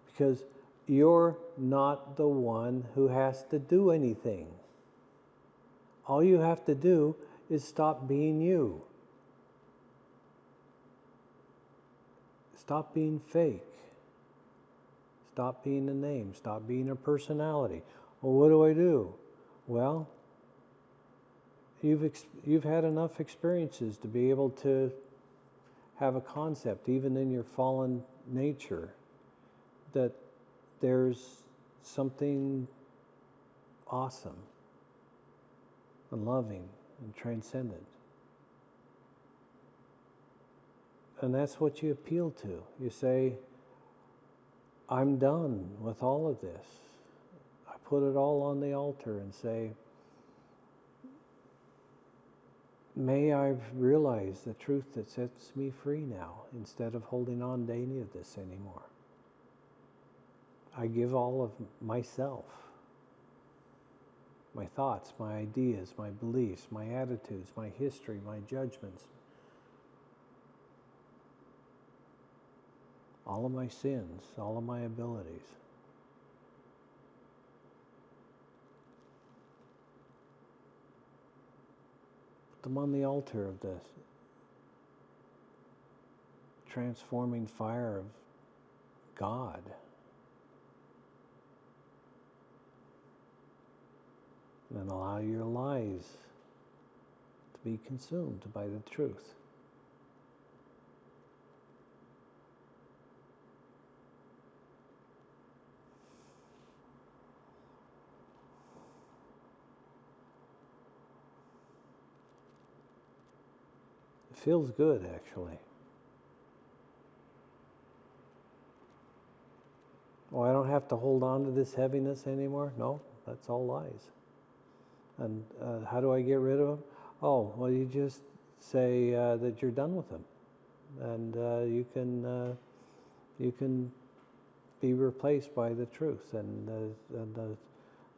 Because you're not the one who has to do anything. All you have to do is stop being you. Stop being fake. Stop being a name. Stop being a personality. Well, what do I do? Well, you've had enough experiences to be able to have a concept, even in your fallen nature, that there's something awesome and loving and transcendent. And that's what you appeal to. You say, I'm done with all of this. I put it all on the altar and say, may I realize the truth that sets me free now, instead of holding on to any of this anymore. I give all of myself, my thoughts, my ideas, my beliefs, my attitudes, my history, my judgments, all of my sins, all of my abilities. Put them on the altar of the transforming fire of God. And allow your lies to be consumed by the truth. It feels good, actually. Oh, I don't have to hold on to this heaviness anymore? No, that's all lies. And how do I get rid of them? Oh, well, you just say that you're done with them, and you can be replaced by the truth, and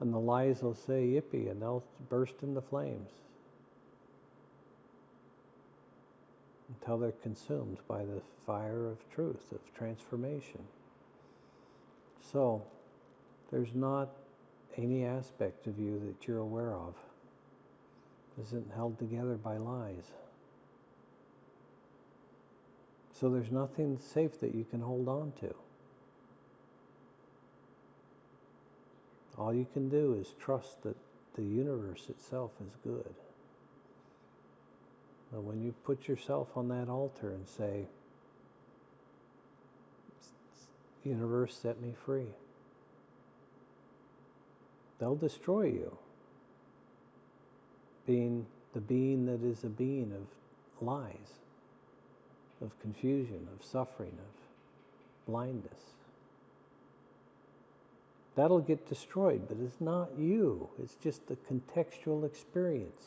the lies will say yippee, and they'll burst into flames until they're consumed by the fire of truth, of transformation. So there's not any aspect of you that you're aware of isn't held together by lies. So there's nothing safe that you can hold on to. All you can do is trust that the universe itself is good. But when you put yourself on that altar and say, universe, set me free, they'll destroy you. Being the being that is a being of lies, of confusion, of suffering, of blindness. That'll get destroyed, but it's not you. It's just a contextual experience.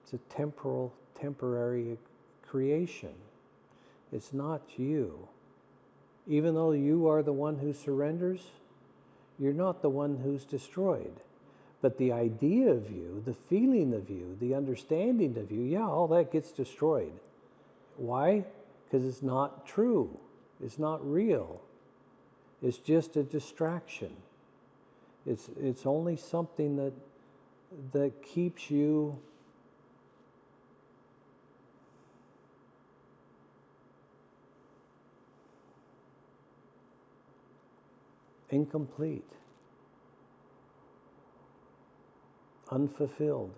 It's a temporary creation. It's not you. Even though you are the one who surrenders, you're not the one who's destroyed. But the idea of you, the feeling of you, the understanding of you, yeah, all that gets destroyed. Why? Because it's not true. It's not real. It's just a distraction. It's only something that keeps you incomplete, unfulfilled,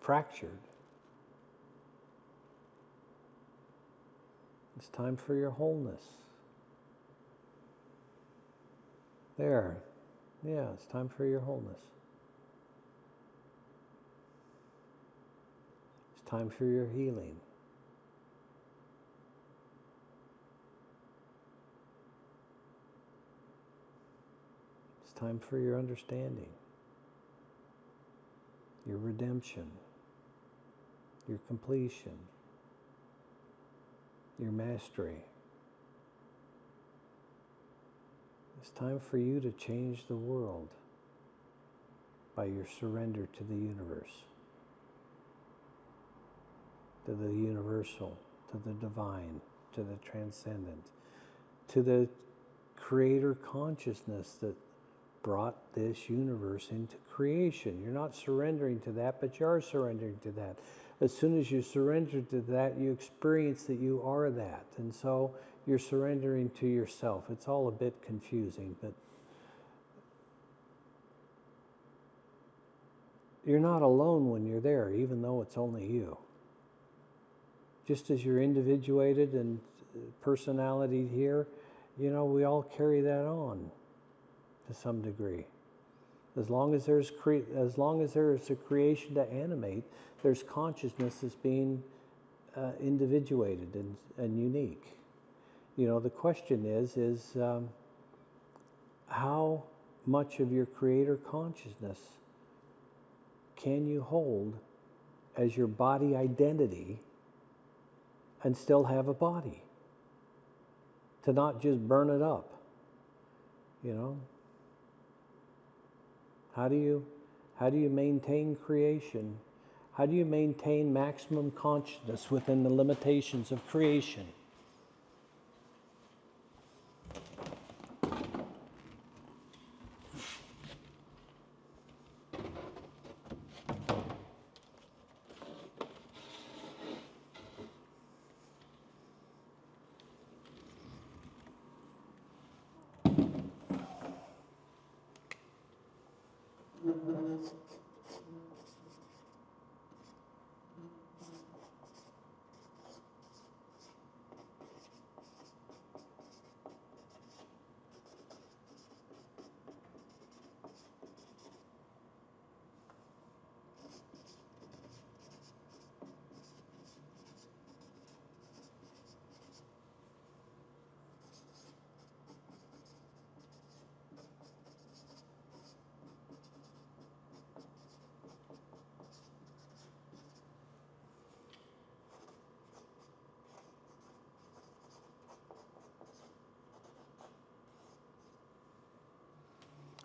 fractured. It's time for your wholeness. There. Yeah, it's time for your wholeness. It's time for your healing. It's time for your understanding, your redemption, your completion, your mastery. It's time for you to change the world by your surrender to the universe, to the universal, to the divine, to the transcendent, to the creator consciousness that brought this universe into creation. You're not surrendering to that, but you are surrendering to that. As soon as you surrender to that, you experience that you are that. And so you're surrendering to yourself. It's all a bit confusing, but you're not alone when you're there, even though it's only you. Just as you're individuated and personality here, we all carry that on to some degree. As long as there's a creation to animate, there's consciousness that's being individuated and unique. The question is how much of your creator consciousness can you hold as your body identity and still have a body? To not just burn it up, How do you maintain creation? How do you maintain maximum consciousness within the limitations of creation?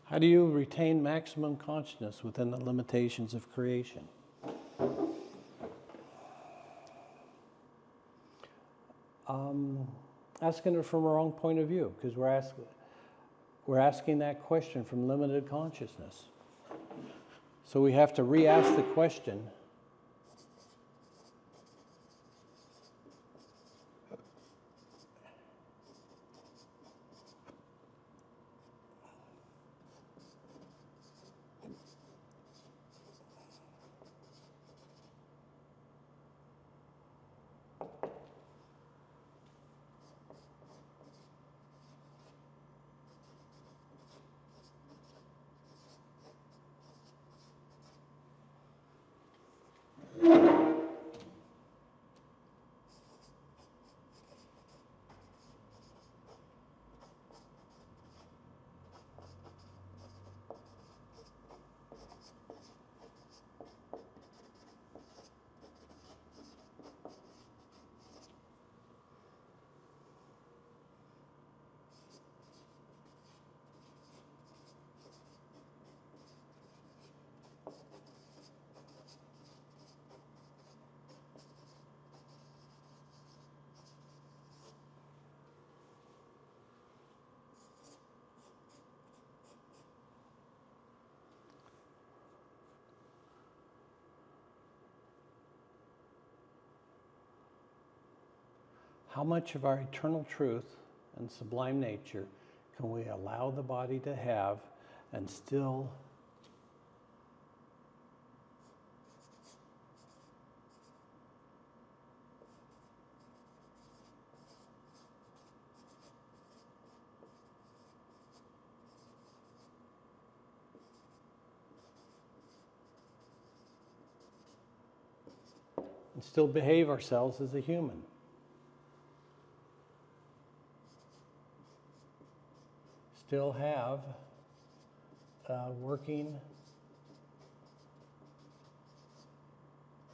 How do you retain maximum consciousness within the limitations of creation? Asking it from a wrong point of view, because we're asking that question from limited consciousness. So we have to re-ask the question, how much of our eternal truth and sublime nature can we allow the body to have and still and still behave ourselves as a human. Still have a working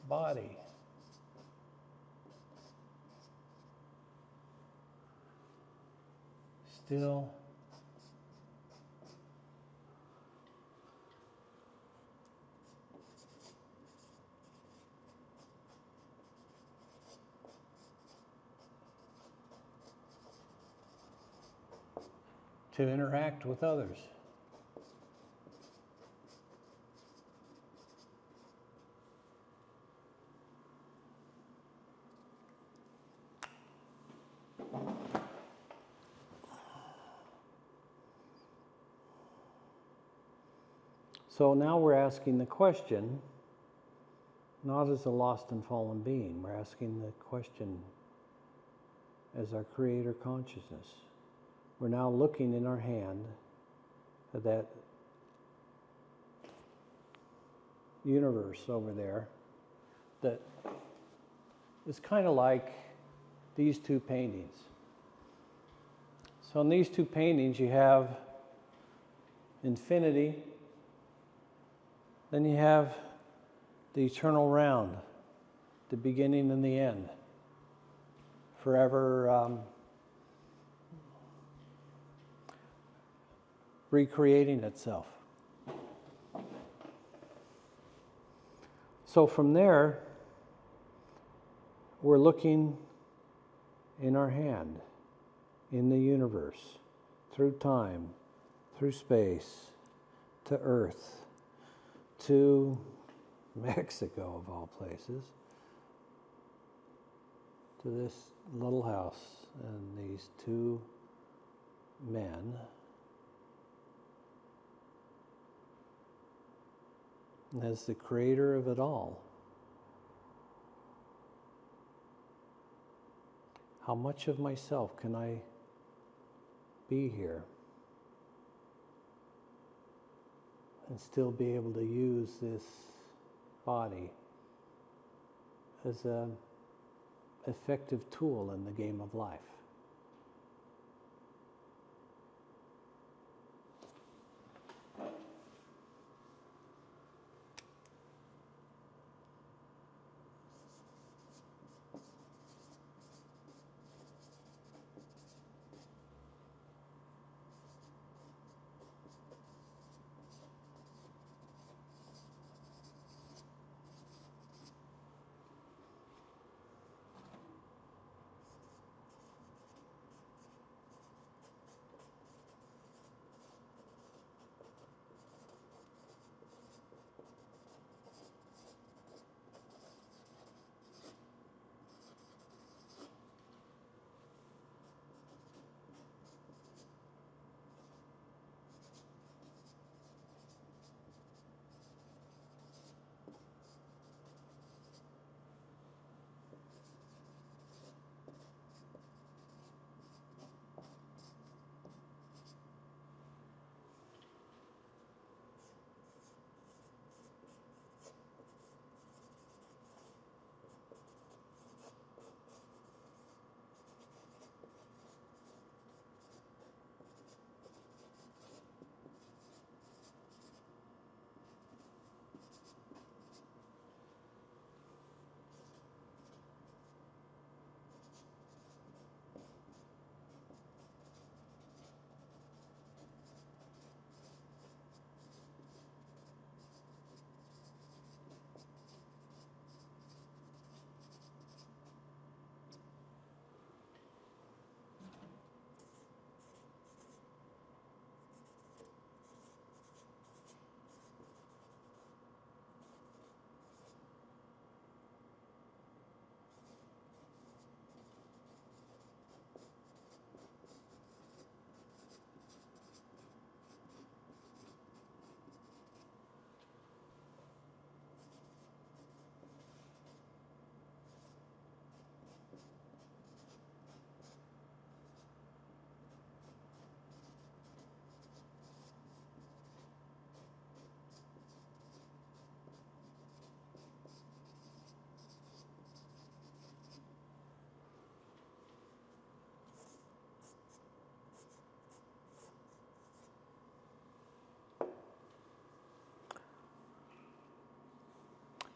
body. Still to interact with others. So now we're asking the question, not as a lost and fallen being, we're asking the question as our creator consciousness. We're now looking in our hand at that universe over there that is kind of like these two paintings. So in these two paintings you have infinity, then you have the eternal round, the beginning and the end, forever recreating itself. So from there, we're looking in our hand, in the universe, through time, through space, to Earth, to Mexico of all places, to this little house and these two men. And as the creator of it all, how much of myself can I be here and still be able to use this body as an effective tool in the game of life?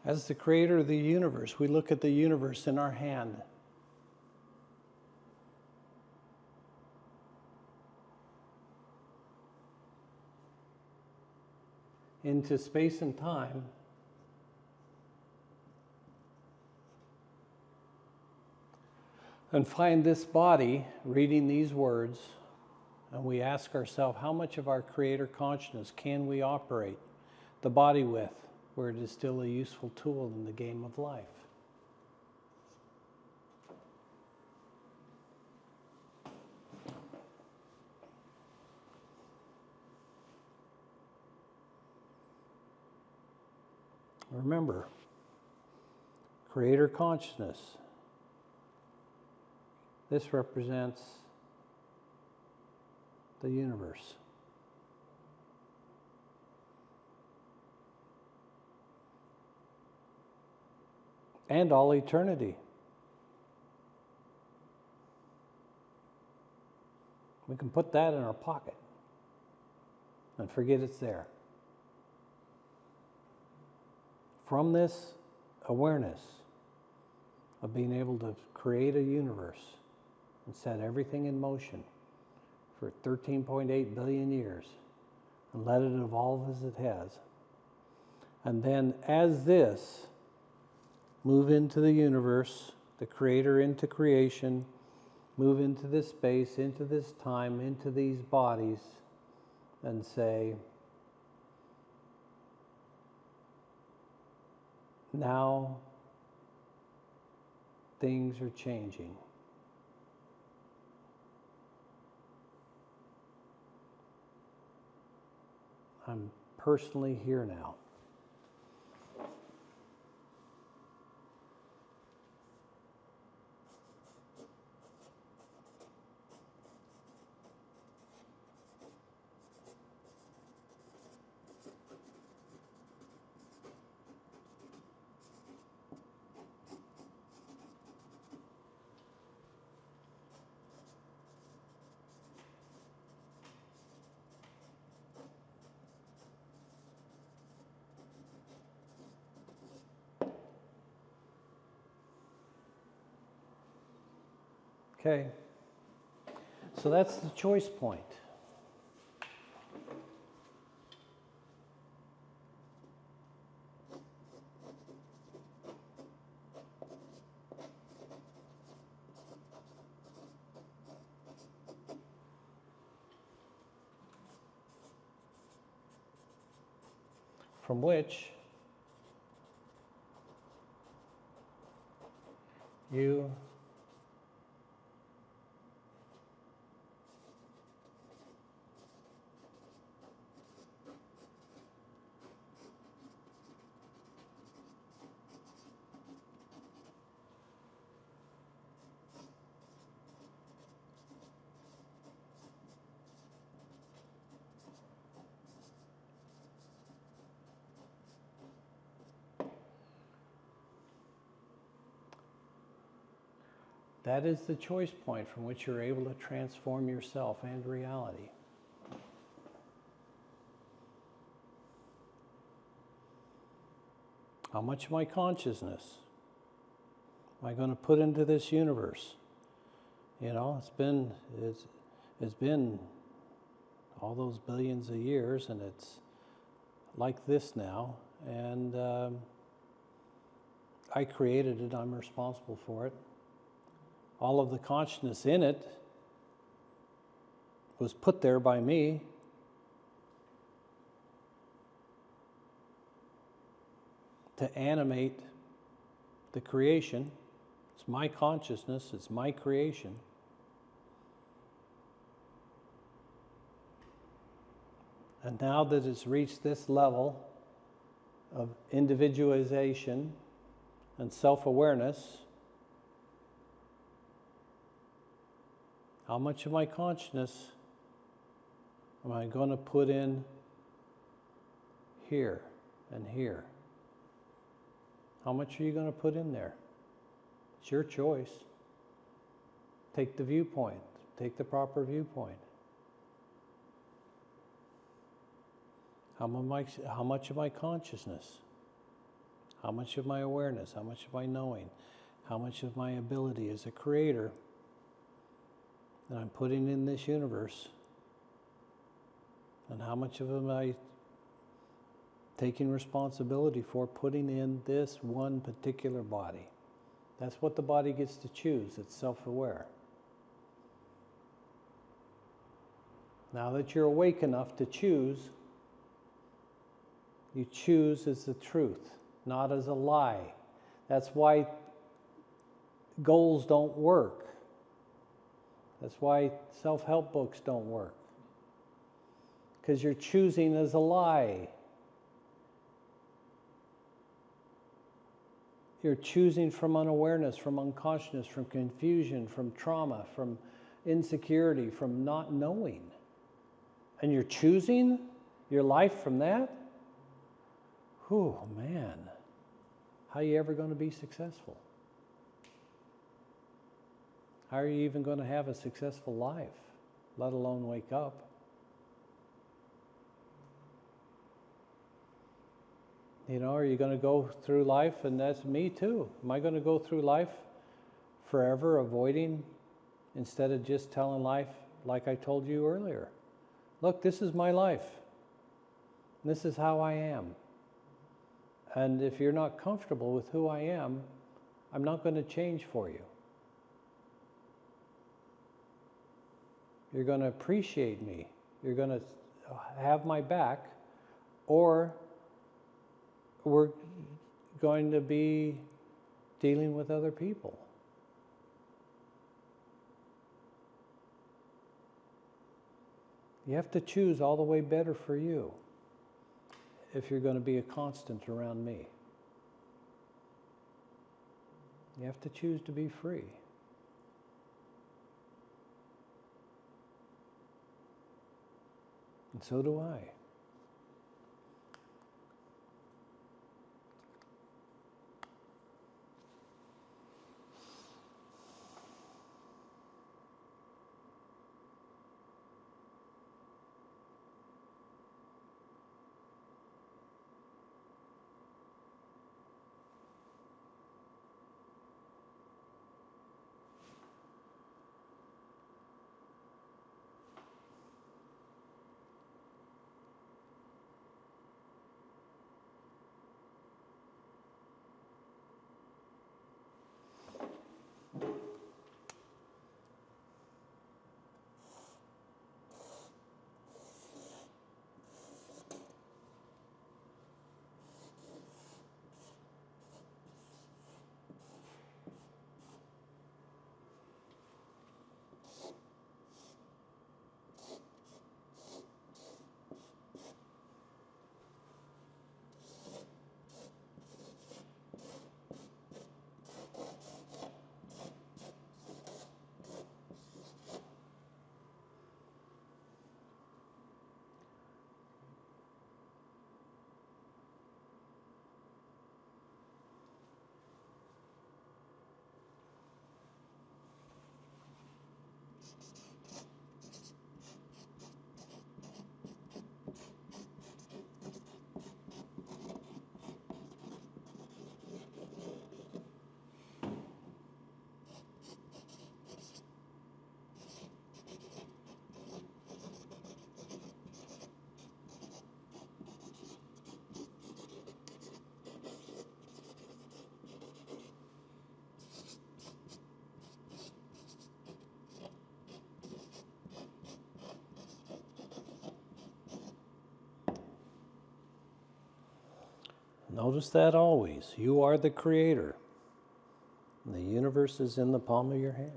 As the creator of the universe, we look at the universe in our hand. Into space and time, and find this body reading these words, and we ask ourselves, how much of our creator consciousness can we operate the body with, where it is still a useful tool in the game of life? Remember, creator consciousness. This represents the universe. And all eternity. We can put that in our pocket and forget it's there. From this awareness of being able to create a universe and set everything in motion for 13.8 billion years and let it evolve as it has. And then as this, move into the universe, the creator into creation, move into this space, into this time, into these bodies, and say, now things are changing. I'm personally here now. Okay, so that's the choice point. From which you that is the choice point from which you're able to transform yourself and reality. How much of my consciousness am I going to put into this universe? You know, it's been all those billions of years, and it's like this now, and I created it, I'm responsible for it. All of the consciousness in it was put there by me. To animate the creation. It's my consciousness, it's my creation. And now that it's reached this level of individualization and self-awareness, how much of my consciousness am I going to put in here and here? How much are you going to put in there? It's your choice. Take the viewpoint. Take the proper viewpoint. How much of my consciousness How much of my awareness, how much of my knowing, how much of my ability as a creator that I'm putting in this universe, and how much of it am I taking responsibility for putting in this one particular body. That's what the body gets to choose. It's self-aware. Now that you're awake enough to choose, you choose as the truth, not as a lie. That's why goals don't work. That's why self-help books don't work. Because you're choosing as a lie. You're choosing from unawareness, from unconsciousness, from confusion, from trauma, from insecurity, from not knowing. And you're choosing your life from that? Oh man, how are you ever going to be successful? How are you even going to have a successful life, let alone wake up? You know, are you going to go through life, and that's me too. Am I going to go through life forever avoiding, instead of just telling life like I told you earlier? Look, this is my life. This is how I am. And if you're not comfortable with who I am, I'm not going to change for you. You're going to appreciate me. You're going to have my back, or we're going to be dealing with other people. You have to choose all the way better for you if you're going to be a constant around me. You have to choose to be free. And so do I. Notice that always. You are the creator. And the universe is in the palm of your hand.